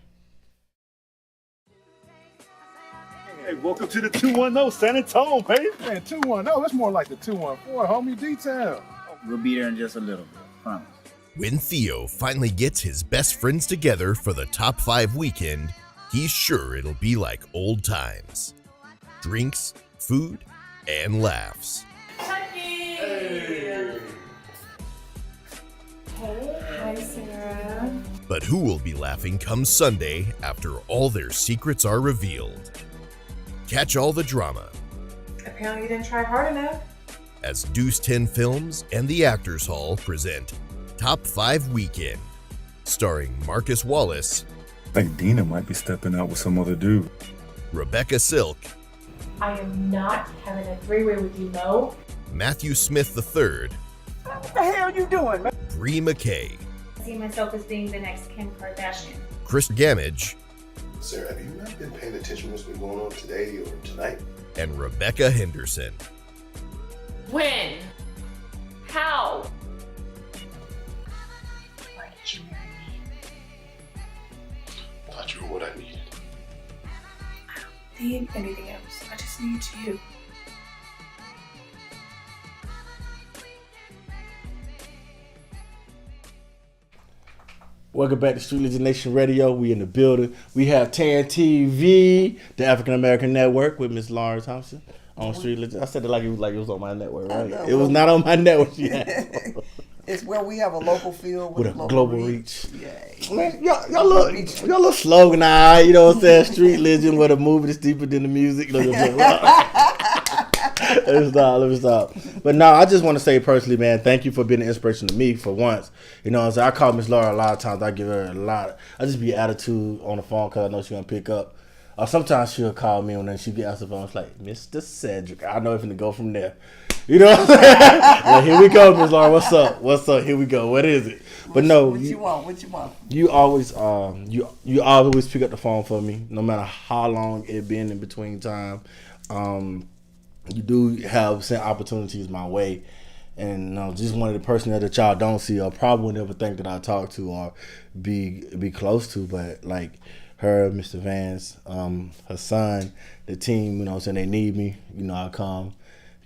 welcome to the 210 San Antonio, baby. Man, 210, that's more like the 214, homie. Detail. We'll be there in just a little bit, promise. When Theo finally gets his best friends together for the Top 5 weekend, he's sure it'll be like old times. Drinks, food, and laughs. Hey, hi Sarah. But who will be laughing come Sunday after all their secrets are revealed? Catch all the drama Apparently you didn't try hard enough. as Deuce 10 Films and the Actors Hall present Top 5 Weekend, starring Marcus Wallace. I think Dina might be stepping out with some other dude. Rebecca Silk. I am not having a three-way with you, Mo. Matthew Smith III. What the hell are you doing, man? Bree McKay. I see myself as being the next Kim Kardashian. Chris Gamage. Sarah, have you not been paying attention to what's been going on today or tonight? And Rebecca Henderson. When? How? Why did you marry me? Thought you were what I needed. I don't need anything else. I just need you. Welcome back to Streetligion Nation Radio. We in the building. We have TAAN TV, the African American Network, with Miss Lauren Thompson on Streetligion. I said it like it was on my network, right? It was not on my network yet. It's where we have a local feel with a global reach. Yeah. Man, y'all look sloganized, you know what I'm saying? Streetligion, where the movie is deeper than the music. Let me stop. But no, I just want to say personally, man, thank you for being an inspiration to me for once. You know what I'm saying? I call Miss Laura a lot of times. I give her a lot. I just be attitude on the phone because I know she's going to pick up. Or sometimes she'll call me and then she be answering the phone. It's like, Mr. Cedric. I know if to go from there. You know what I'm saying? Like, here we go, Miss Laura. What's up? Here we go. What is it? But no, what you want? You always you always pick up the phone for me, no matter how long it been in between time. You do have sent opportunities my way, and just one of the person that y'all don't see or probably would never think that I talk to or be close to, but like her, Mr. Vance, her son, the team, you know what I'm saying, they need me, I come,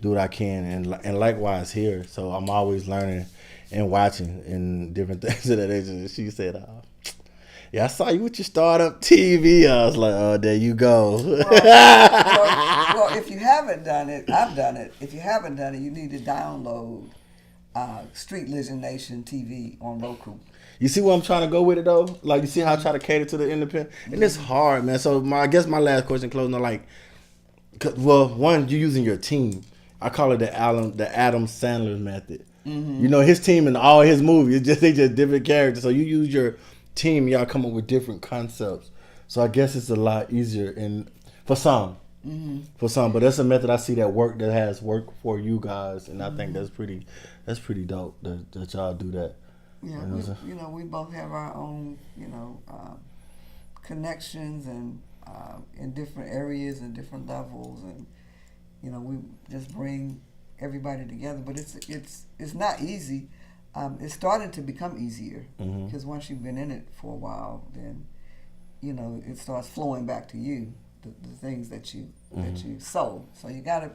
do what I can, and likewise here. So I'm always learning and watching and different things of that nature. She said, yeah, I saw you with your startup TV. I was like, oh, there you go. Well, if you haven't done it, I've done it. If you haven't done it, you need to download Streetligion Nation TV on Roku. You see where I'm trying to go with it, though? Like, you see how I try to cater to the independent? And it's hard, man. So I guess my last question, closing, one, you're using your team. I call it the Adam Sandler method. Mm-hmm. His team in all his movies, they just different characters. So you use your team, y'all come up with different concepts. So I guess it's a lot easier for some. Mm-hmm. But that's a method I see that has worked for you guys, and I think that's pretty dope that y'all do that. Yeah, we both have our own, connections and in different areas and different levels, and we just bring everybody together. But it's not easy. It's starting to become easier because once you've been in it for a while, then it starts flowing back to you, the things that you sow. So you gotta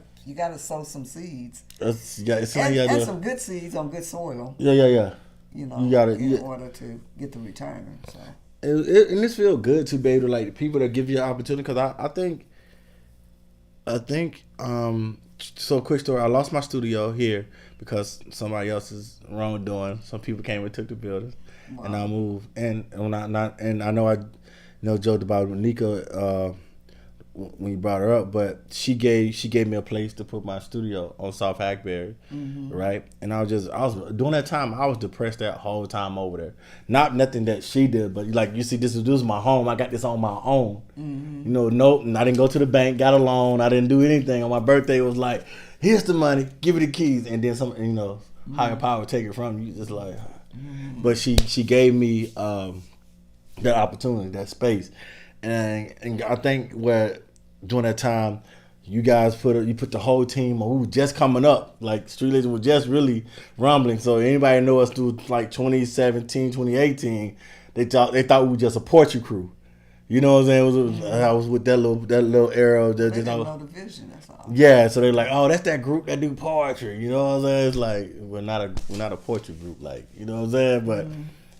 sow some seeds. And some good seeds on good soil. Yeah. In order to get the return. So. And this feels good to be able to, like, people that give you an opportunity, because I think so quick story, I lost my studio here because somebody else's wrongdoing. Some people came and took the building. Wow. And I moved, and I know I joked about Nika when you brought her up, but she gave me a place to put my studio on South Hackberry, right? And I was during that time I was depressed that whole time over there. Not nothing that she did, but like you see, this was my home. I got this on my own. Nope. I didn't go to the bank, got a loan. I didn't do anything. On my birthday, it was like, here's the money, give it the keys, and then some, higher power take it from you. Just like, but she gave me that opportunity, that space. And I think during that time, you guys put the whole team on. We were just coming up. Like, Streetligion was just really rumbling. So anybody know us through like 2017, 2018, they thought we were just a poetry crew. You know what I'm saying? I was with that little era. They didn't know the vision. That's all. Yeah, so they're like, oh, that's that group that do poetry. You know what I'm saying? It's like we're not a poetry group. Like, you know what I'm saying? But.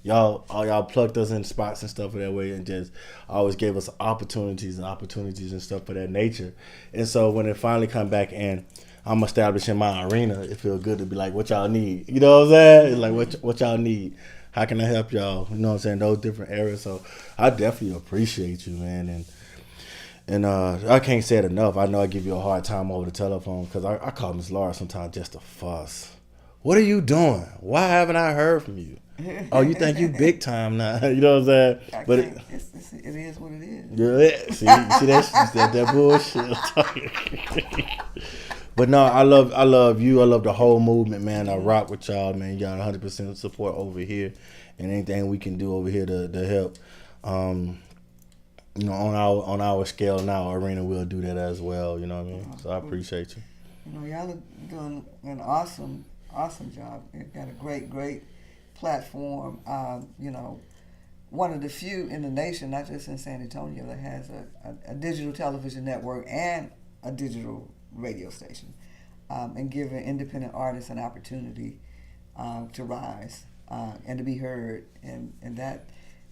Y'all plugged us in spots and stuff of that way, and just always gave us opportunities and stuff of that nature. And so when it finally come back and I'm establishing my arena, it feels good to be like, what y'all need? You know what I'm saying? It's like, what y'all need? How can I help y'all? You know what I'm saying? Those different areas. So I definitely appreciate you, man. And I can't say it enough. I know I give you a hard time over the telephone because I call Miss Laura sometimes just to fuss. What are you doing? Why haven't I heard from you? Oh, you think you big time now? You know what I'm saying? But it is what it is. Yeah, see that bullshit. But no, I love you. I love the whole movement, man. I rock with y'all, man. You got 100% support over here, and anything we can do over here to help. On our scale now, Arena will do that as well. You know what I mean? So I appreciate you. Y'all are doing an awesome job. You've got a great platform. One of the few in the nation, not just in San Antonio, that has a digital television network and a digital radio station, and giving independent artists an opportunity to rise and to be heard, and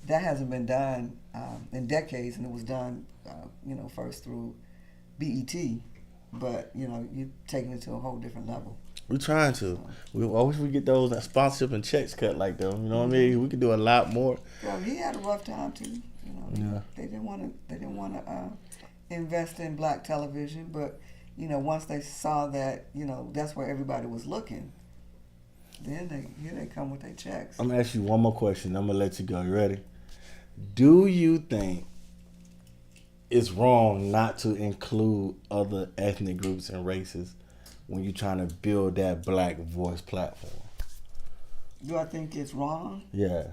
that hasn't been done in decades, and it was done, first through BET, but you're taking it to a whole different level. We're trying to. I wish we get those sponsorship and checks cut like them. You know what I mean? We could do a lot more. Well, he had a rough time too. Yeah. They didn't want to invest in black television, but once they saw that that's where everybody was looking, then here they come with their checks. I'm gonna ask you one more question. I'm gonna let you go. You ready? Do you think it's wrong not to include other ethnic groups and races when you're trying to build that black voice platform? Do I think it's wrong? Yeah.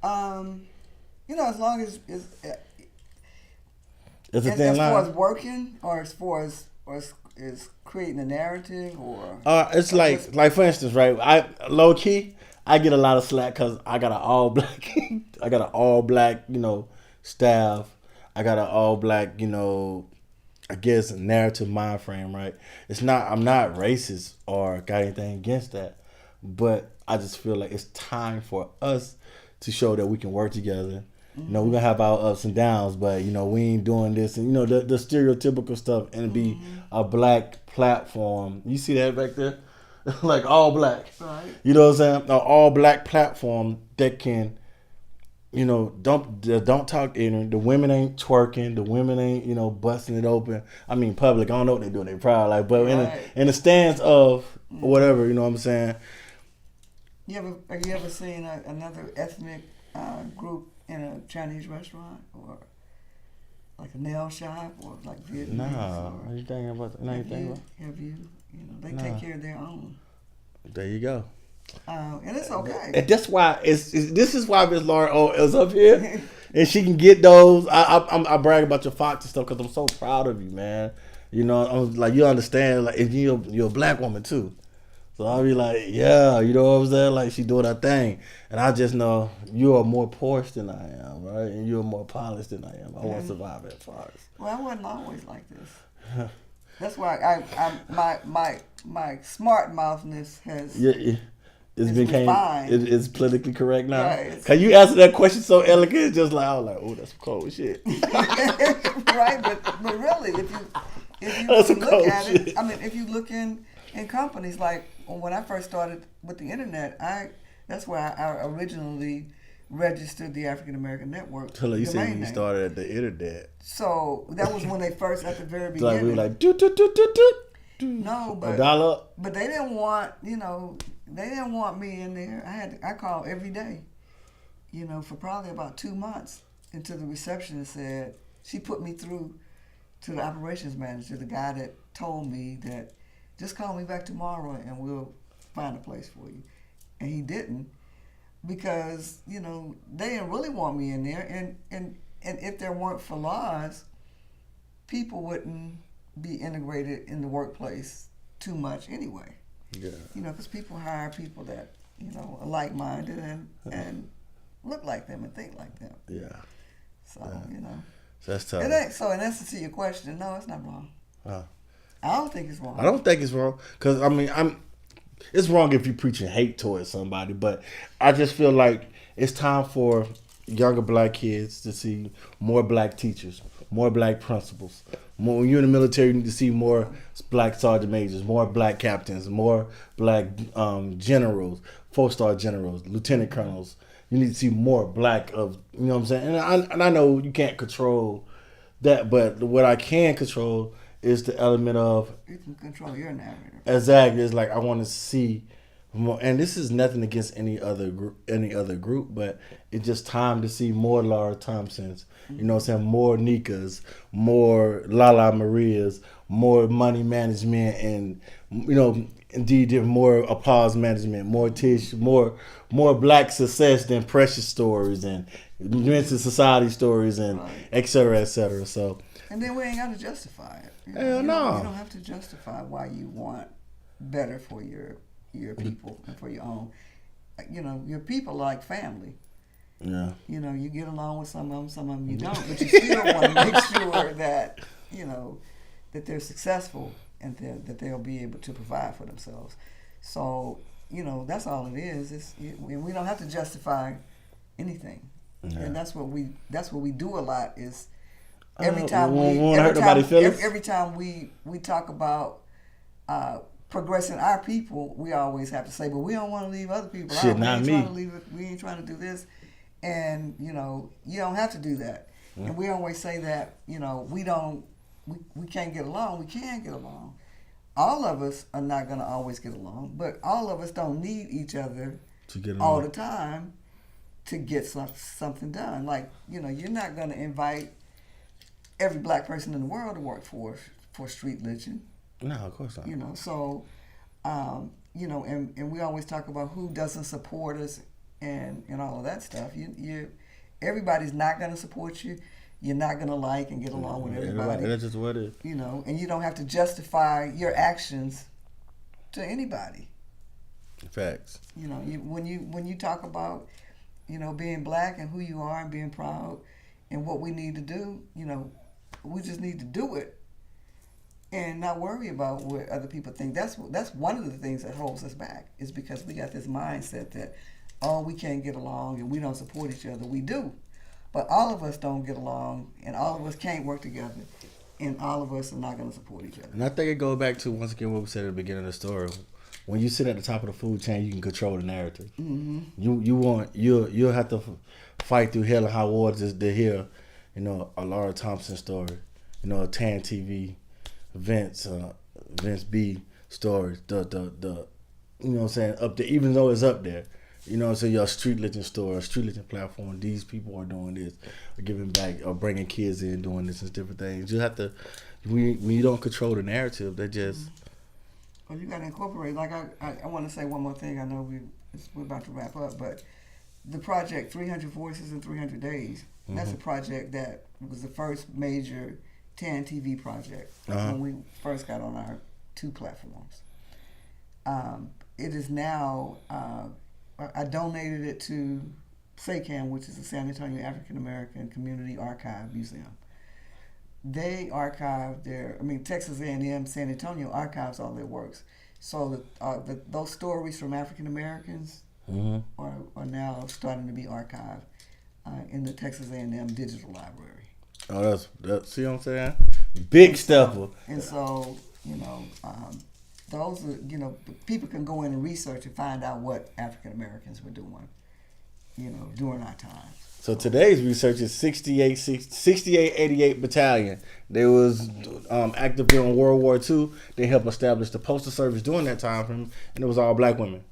As long as It's a as thin line. far as working, or as far as is creating a narrative, or it's like for instance, right? I low key, I get a lot of slack because I got an all black, staff. I got an all black, I guess narrative mind frame, right? I'm not racist or got anything against that, but I just feel like it's time for us to show that we can work together. We're gonna have our ups and downs, but we ain't doing this, and the stereotypical stuff, and be a black platform. You see that back there, like all black. Right. You know what I'm saying? An all black platform that can, don't talk ignorant. The women ain't twerking. The women ain't busting it open. I mean, public. I don't know what they doing. They proud but in the stance of whatever. You know what I'm saying? Have you ever seen another ethnic group in a Chinese restaurant, or like a nail shop, or like Vietnamese? Nah, are you thinking about that? Have you? They take care of their own. There you go. And it's okay. And that's why this is why Miss Lauren is up here, and she can get those. I brag about your Fox and stuff because I'm so proud of you, man. I'm like, you understand, like, and you're a black woman too. So I'll be like, yeah, you know what I'm saying? Like, she doing her thing. And I just know you are more polished than I am, right? And you're more polished than I am. I want to survive at Fox. Well, I wasn't always like this. That's why my smart mouthness has it's politically correct now. Right. Can you answer that question so elegant? It's just like, I was like, oh, that's some cold shit. Right, but really, if you That's some look cold at shit. it, if you look in companies, like when I first started with the internet, that's where I originally registered the African American Network. Tell her you said domain when you name. started at the internet. So that was when they first, at the very It's like beginning. we were like, do. No, A dollar. but they didn't want, they didn't want me in there. I called every day, for probably about 2 months, until the receptionist said, she put me through to the operations manager, the guy that told me that, just call me back tomorrow and we'll find a place for you. And he didn't, because, they didn't really want me in there. And if there weren't for laws, people wouldn't be integrated in the workplace too much anyway. Yeah. Because people hire people that, are like-minded and look like them and think like them. Yeah. So, So that's tough. So in answer to your question, no, it's not wrong. I don't think it's wrong. I don't think it's wrong, because it's wrong if you're preaching hate towards somebody, but I just feel like it's time for younger black kids to see more black teachers, more black principals. When you're in the military, you need to see more black sergeant majors, more black captains, more black generals, 4-star generals, lieutenant colonels. You need to see more black of, you know what I'm saying? And I know you can't control that, but what I can control is the element of, You can control your narrative. exactly. It's like I want to see more, and this is nothing against any other group, but it's just time to see more Laura Thompsons. You know what I'm saying? More Nikas, more Lala Marias, more money management, and indeed more applause management, more Tish, more black success than precious stories and mental society stories and et cetera, et cetera. So. And then we ain't got to justify it. Hell no. You don't have to justify why you want better for your people and for your own. Your people like family. Yeah. You get along with some of them you don't, but you still want to make sure that, that they're successful and that they'll be able to provide for themselves. So, that's all it is. We don't have to justify anything. and that's what we do a lot. Is every time we talk about progressing our people, we always have to say, but we don't want to leave other people out. We ain't trying to do this, and you don't have to do that. Yeah. And we always say that we can't get along. We can get along. All of us are not going to always get along, but all of us don't need each other all the time to get something done. Like, you're not going to invite every black person in the world to work for Streetligion. No, of course not. So, and we always talk about who doesn't support us and all of that stuff. Everybody's not going to support you. You're not going to like and get along with everybody. That's just what it is. And you don't have to justify your actions to anybody. Facts. When you talk about, being black and who you are and being proud and what we need to do, we just need to do it and not worry about what other people think. That's one of the things that holds us back, is because we got this mindset that, we can't get along and we don't support each other. We do. But all of us don't get along, and all of us can't work together, and all of us are not going to support each other. And I think it goes back to, once again, what we said at the beginning of the story. When you sit at the top of the food chain, you can control the narrative. Mm-hmm. You'll have to fight through hell and high waters to hear, a Laura Thompson story, a TAAN TV, Vince B story, the up there, even though it's up there. So your Streetligion store, a Streetligion platform, these people are doing this, are giving back, or bringing kids in, doing this and different things. You have to, when you don't control the narrative, they just... Well, you got to incorporate, like I want to say one more thing. I know we're about to wrap up, but the project 300 Voices in 300 Days, that's a project that was the first major TAAN TV project when we first got on our 2 platforms. It is now... I donated it to SACAM, which is the San Antonio African American Community Archive Museum. They archive Texas A&M San Antonio archives all their works. So those stories from African Americans are now starting to be archived in the Texas A&M Digital Library. Oh, that's see what I'm saying? Big stepper. And so, those are, people can go in and research and find out what African Americans were doing, during our time. So today's research is 6888 Battalion. They was active during World War II. They helped establish the postal service during that time frame, and it was all black women.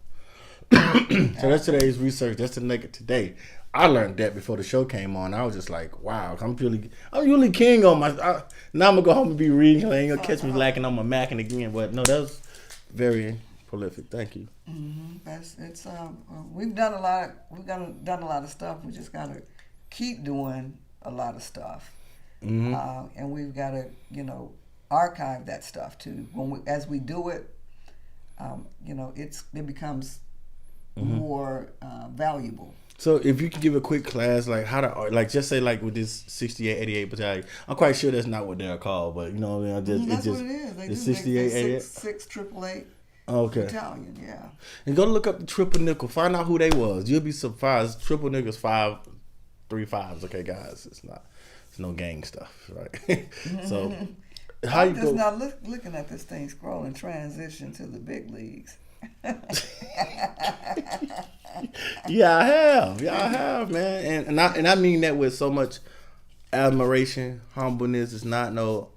So that's today's research. That's the nugget today. I learned that before the show came on. I was just like, wow, I'm really king on my... now I'm going to go home and be reading. I ain't going to catch me lacking on my Mackin again. But no, that was very prolific. Thank you. We've done a lot of stuff. We just got to keep doing a lot of stuff. And we've got to, archive that stuff too. As we do it, it becomes more valuable. So if you could give a quick class, like how to, just say with this 6888 Battalion, I'm quite sure that's not what they're called, but that's what it is. They do 6888 688 Battalion, yeah. And go look up the triple nickel, find out who they was. You'll be surprised. Triple nickel's 5, 3 5s. Okay, guys, it's no gang stuff, right? So how you go? I'm just now looking at this thing scrolling, transition to the big leagues. Yeah, I have, man, and I mean that with so much admiration, humbleness. It's not no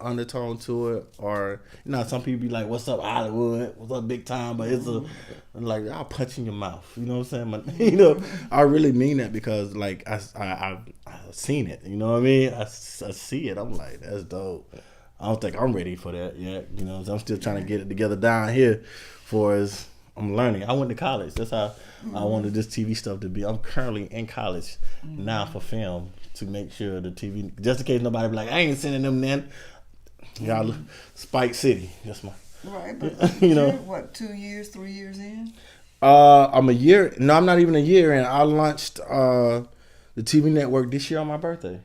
undertone to it, or some people be like, "What's up, Hollywood? What's up, big time?" But it's I'll punch in your mouth. You know what I'm saying? But, I really mean that because I've seen it. You know what I mean? I see it. I'm like, that's dope. I don't think I'm ready for that yet. I'm still trying to get it together down here. As I'm learning. I went to college. That's how I wanted this TV stuff to be. I'm currently in college now for film to make sure the TV, just in case nobody be like, I ain't sending them then. Y'all, Spike City. That's my. Right, but you're, what, 2 years, 3 years in? I'm a year. No, I'm not even a year in. I launched the TV network this year on my birthday.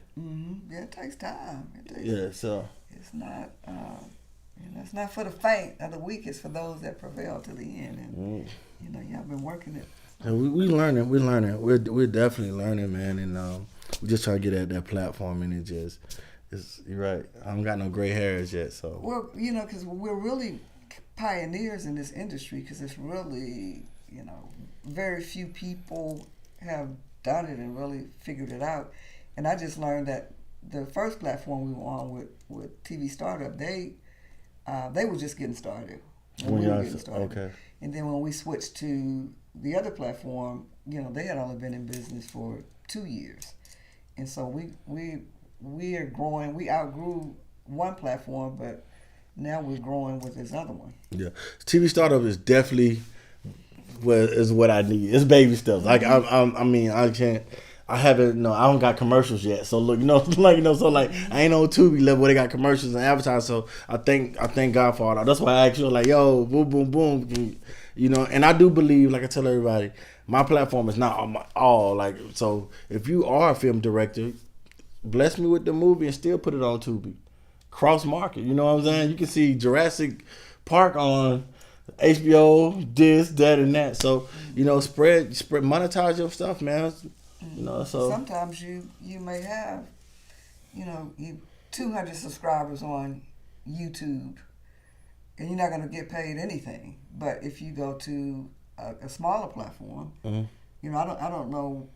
Yeah, it takes time. So. It's not. It's not for the faint of the weak. It's for those that prevail to the end. And y'all been working it And we're definitely learning, man, and we just try to get at that platform, and you're right. I don't got no gray hairs yet, so. Well, because we're really pioneers in this industry, because it's really, very few people have done it and really figured it out. And I just learned that the first platform we were on with TV Startup, they were just getting started. Okay. And then when we switched to the other platform, they had only been in business for 2 years. And so we are growing. We outgrew one platform, but now we're growing with this other one. Yeah. TV Startup is definitely what I need. It's baby stuff. Like I don't got commercials yet. So look, I ain't on Tubi level where they got commercials and advertising. So I thank God for all that. That's why I actually like, yo, boom, boom, boom. And I do believe, like I tell everybody, my platform is not all. Like, so if you are a film director, bless me with the movie and still put it on Tubi. Cross market. You know what I'm saying? You can see Jurassic Park on HBO, this, that, and that. So, spread, monetize your stuff, man. So sometimes you may have, 200 subscribers on YouTube, and you're not going to get paid anything. But if you go to a smaller platform, I don't know,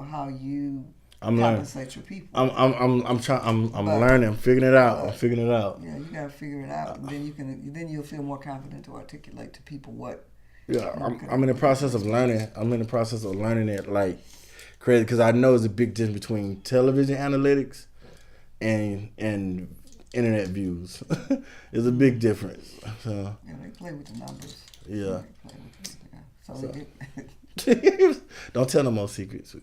how you compensate your people. I'm learning, figuring it out. I'm figuring it out. Yeah, you got to figure it out, and then you'll feel more confident to articulate to people what. Yeah, I'm in the process of learning. I'm in the process of learning it, like, crazy, because I know there's a big difference between television analytics and internet views. There's a big difference. So, yeah, they play with the numbers. Yeah. So don't tell no more secrets.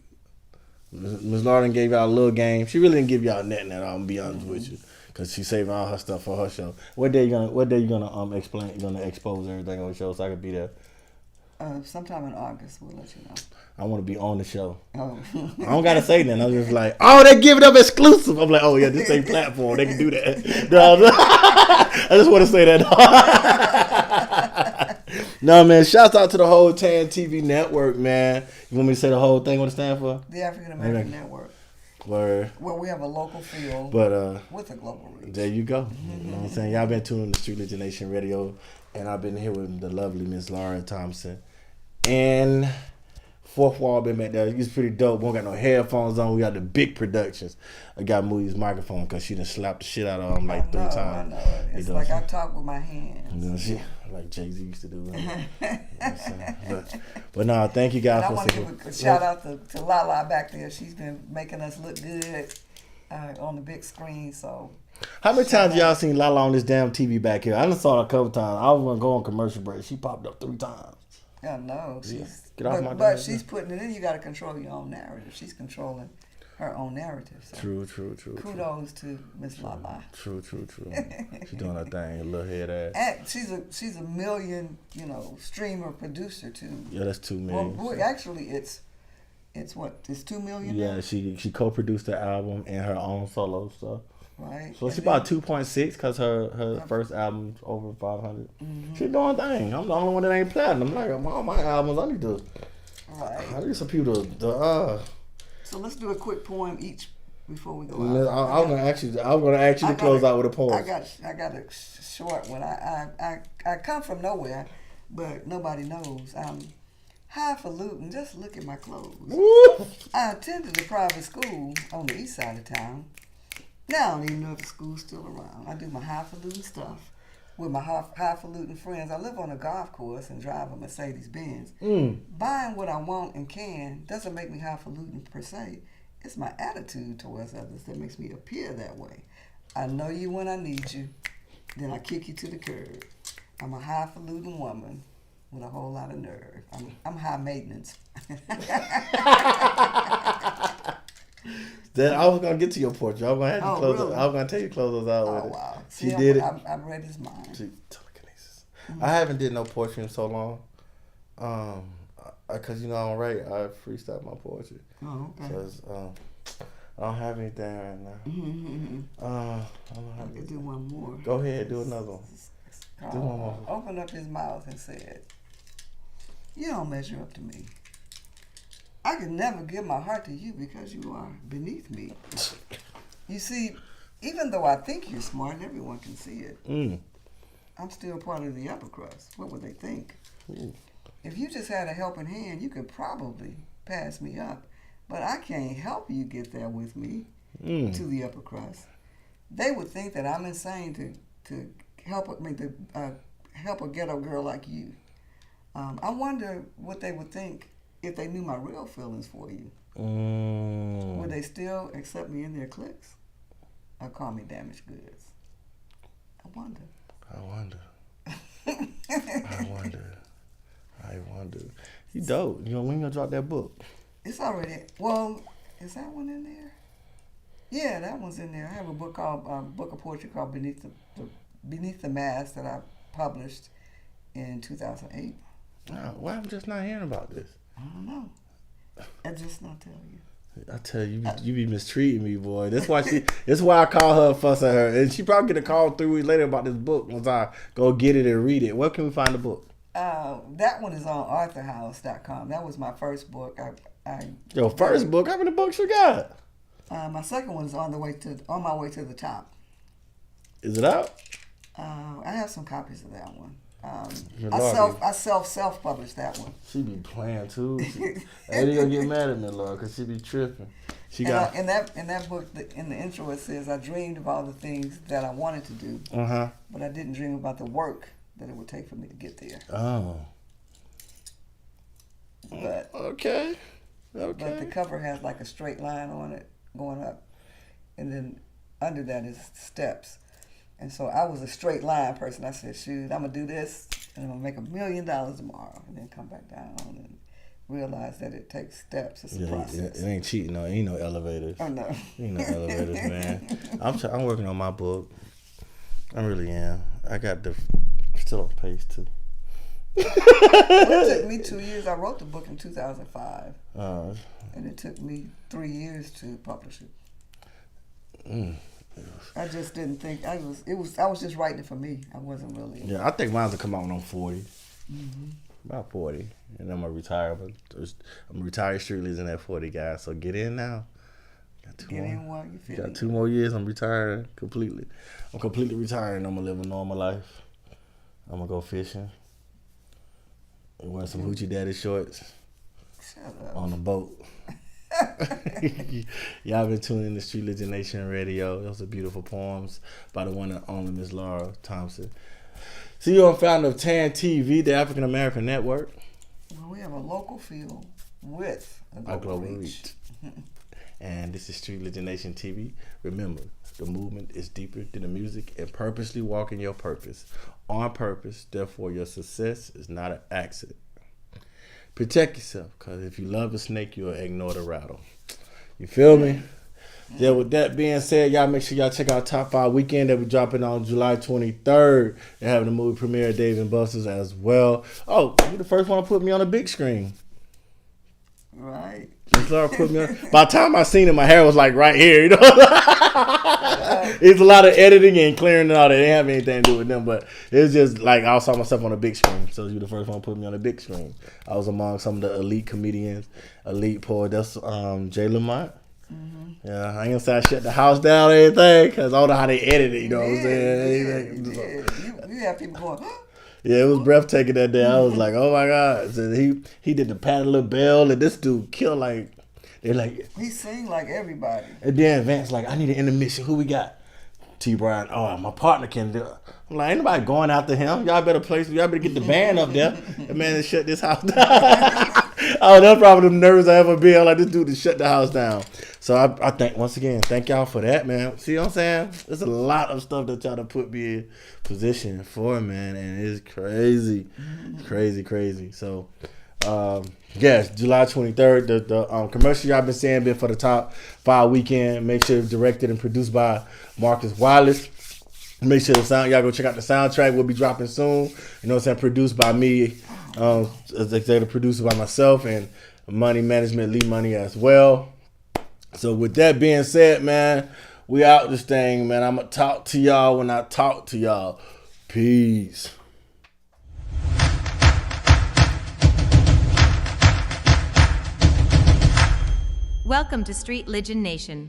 Ms. Lauren gave y'all a little game. She really didn't give y'all nothing at all, I'm be honest with you, because she's saving all her stuff for her show. What day you gonna explain? You gonna expose everything on the show so I can be there? Sometime in August, we'll let you know. I want to be on the show. Oh. I don't gotta say nothing. I'm just like, oh, they give it up exclusive. I'm like, oh yeah, this ain't platform. They can do that. I just want to say that. No, man. Shouts out to the whole TAAN TV network, man. You want me to say the whole thing? What it stand for? The African American Network. Word. Well, we have a local feel, but with a global reach. There you go. You know what I'm saying? Y'all been tuning to Streetligion Nation Radio, and I've been here with the lovely Miss Laura Thompson. And Fourth Wall been back there. It's pretty dope. We don't got no headphones on. We got the big productions. I got Moody's microphone because she done slapped the shit out of him like 3 times. I know it. It's like I talk with my hands. She, like Jay-Z used to do. But no, thank you guys and for I want to give a shout out to Lala back there. She's been making us look good on the big screen. So. How many times y'all seen Lala on this damn TV back here? I done saw her a couple times. I was gonna go on commercial break. She popped up 3 times. I know. But she's putting it in. You got to control your own narrative. She's controlling her own narrative. So. True. Kudos to Miss Lala. True. She's doing her thing, a little head ass. And she's a million, streamer producer too. Yeah, that's 2 million. Well, actually, it's what? It's 2 million. Yeah, now? She co-produced the album and her own solo stuff. Right. So she's about 2.6 because her first album's over 500. Mm-hmm. She doing thing. I'm the only one that ain't platinum. Like all my albums, I need to. Right. I need some people to. So let's do a quick poem each before we go out. I was gonna ask you to close out with a poem. I got a short one. I come from nowhere, but nobody knows. I'm highfalutin. Just look at my clothes. Woo! I attended a private school on the east side of town. Now I don't even know if the school's still around. I do my highfalutin stuff with my highfalutin friends. I live on a golf course and drive a Mercedes-Benz. Buying what I want and can doesn't make me highfalutin per se. It's my attitude towards others that makes me appear that way. I know you when I need you, then I kick you to the curb. I'm a highfalutin woman with a whole lot of nerve. I'm high maintenance. I was gonna get to your portrait. I was gonna have to close. Really? I was gonna tell you to close those out with it. Wow! She did it. I've read his mind. Telekinesis. I haven't did no poetry in so long. Cause I don't write. I freestyle my poetry. Oh, okay. Cause I don't have anything right now. I could do one more. Go ahead, do another one. Do one more. Open up his mouth and said, "You don't measure up to me. I can never give my heart to you because you are beneath me. You see, even though I think you're smart and everyone can see it, I'm still part of the upper crust. What would they think? If you just had a helping hand, you could probably pass me up. But I can't help you get there with me to the upper crust. They would think that I'm insane to help help a ghetto girl like you. I wonder what they would think if they knew my real feelings for you. Would they still accept me in their cliques or call me damaged goods? I wonder. You dope. You know, when you gonna drop that book? It's already, well, is that one in there? Yeah, that one's in there. I have a book called, book of poetry called Beneath the Mask that I published in 2008. Why I'm just not hearing about this? I don't know. I just not tell you. I tell you, you be mistreating me, boy. That's why I call her and fuss at her. And she probably get a call 3 weeks later about this book once I go get it and read it. Where can we find the book? That one is on authorhouse.com. That was my first book. Your first book? How many books you got? My second one is on my way to the top. Is it out? I have some copies of that one. I self-published that one. She be playing too. Eddie gonna get mad at me, Lord, because she be tripping. In that book, in the intro, it says, I dreamed of all the things that I wanted to do, but I didn't dream about the work that it would take for me to get there. Oh. But okay. But the cover has like a straight line on it going up, and then under that is steps. And so I was a straight line person. I said, shoot, I'm going to do this, and I'm going to make $1 million tomorrow, and then come back down and realize that it takes steps. It's a process. It ain't cheating, no. Ain't no elevators. Oh, no. Ain't no elevators, man. I'm working on my book. I really am. Still on page 2. It took me 2 years. I wrote the book in 2005. And it took me 3 years to publish it. I just didn't think I was just writing it for me. I wasn't really. Yeah, I think mine's will come out when I'm 40. About 40, and I'm gonna retire. But I'm gonna retire Streetligion at 40, guys. So get in now. Got 2 more years. I'm retiring completely. I'm completely retiring. I'm gonna live a normal life. I'm gonna go fishing and wear some Hoochie Daddy shorts on the boat. Y'all been tuning in to Streetligion Nation Radio. Those are beautiful poems by the one and only Miss Laura Thompson. CEO and founder of TAAN TV, the African American Network. Well, we have a local feel with a global reach. And this is Streetligion Nation TV. Remember, the movement is deeper than the music, and purposely walking your purpose. On purpose, therefore your success is not an accident. Protect yourself, because if you love a snake, you'll ignore the rattle. You feel me? Yeah, with that being said, y'all make sure y'all check out Top 5 Weekend that we're dropping on July 23rd. They're having a movie premiere, Dave and Buster's as well. Oh, you're the first one to put me on a big screen. Right. Miss Laura put me on. By the time I seen it, my hair was like right here, you know. It's a lot of editing and clearing and all that. It didn't have anything to do with them, but it's just like I saw myself on a big screen. So you're the first one to put me on a big screen. I was among some of the elite comedians, elite poets. That's Jay Lamont. Yeah, I ain't gonna say I shut the house down or anything, because I don't know how they edit it, you know what I'm saying? You have people going, yeah, it was breathtaking that day. I was like, oh my God. So he did the Pat Little Bell, and this dude killed like, they're like. He sing like everybody. And then Vance like, I need an intermission. Who we got? T. Brian, oh, my partner can do it. I'm like, ain't nobody going after him. Y'all better get the band up there. The man that shut this house down. Oh, that's probably the nervous I ever been. I'm like, this dude to shut the house down. So I think, once again, thank y'all for that, man. See what I'm saying? There's a lot of stuff that y'all to put me in position for, man. And it's crazy. Crazy. So, yes, July 23rd. The commercial y'all been saying been for the Top 5 Weekend. Make sure it's directed and produced by Marcus Wallace. Make sure y'all go check out the soundtrack. We'll be dropping soon. You know what I'm saying? Produced by me, executive producer by myself, and Money Management, Lee Money as well. So with that being said, man, we out this thing, man. I'm going to talk to y'all when I talk to y'all. Peace. Welcome to Streetligion Nation.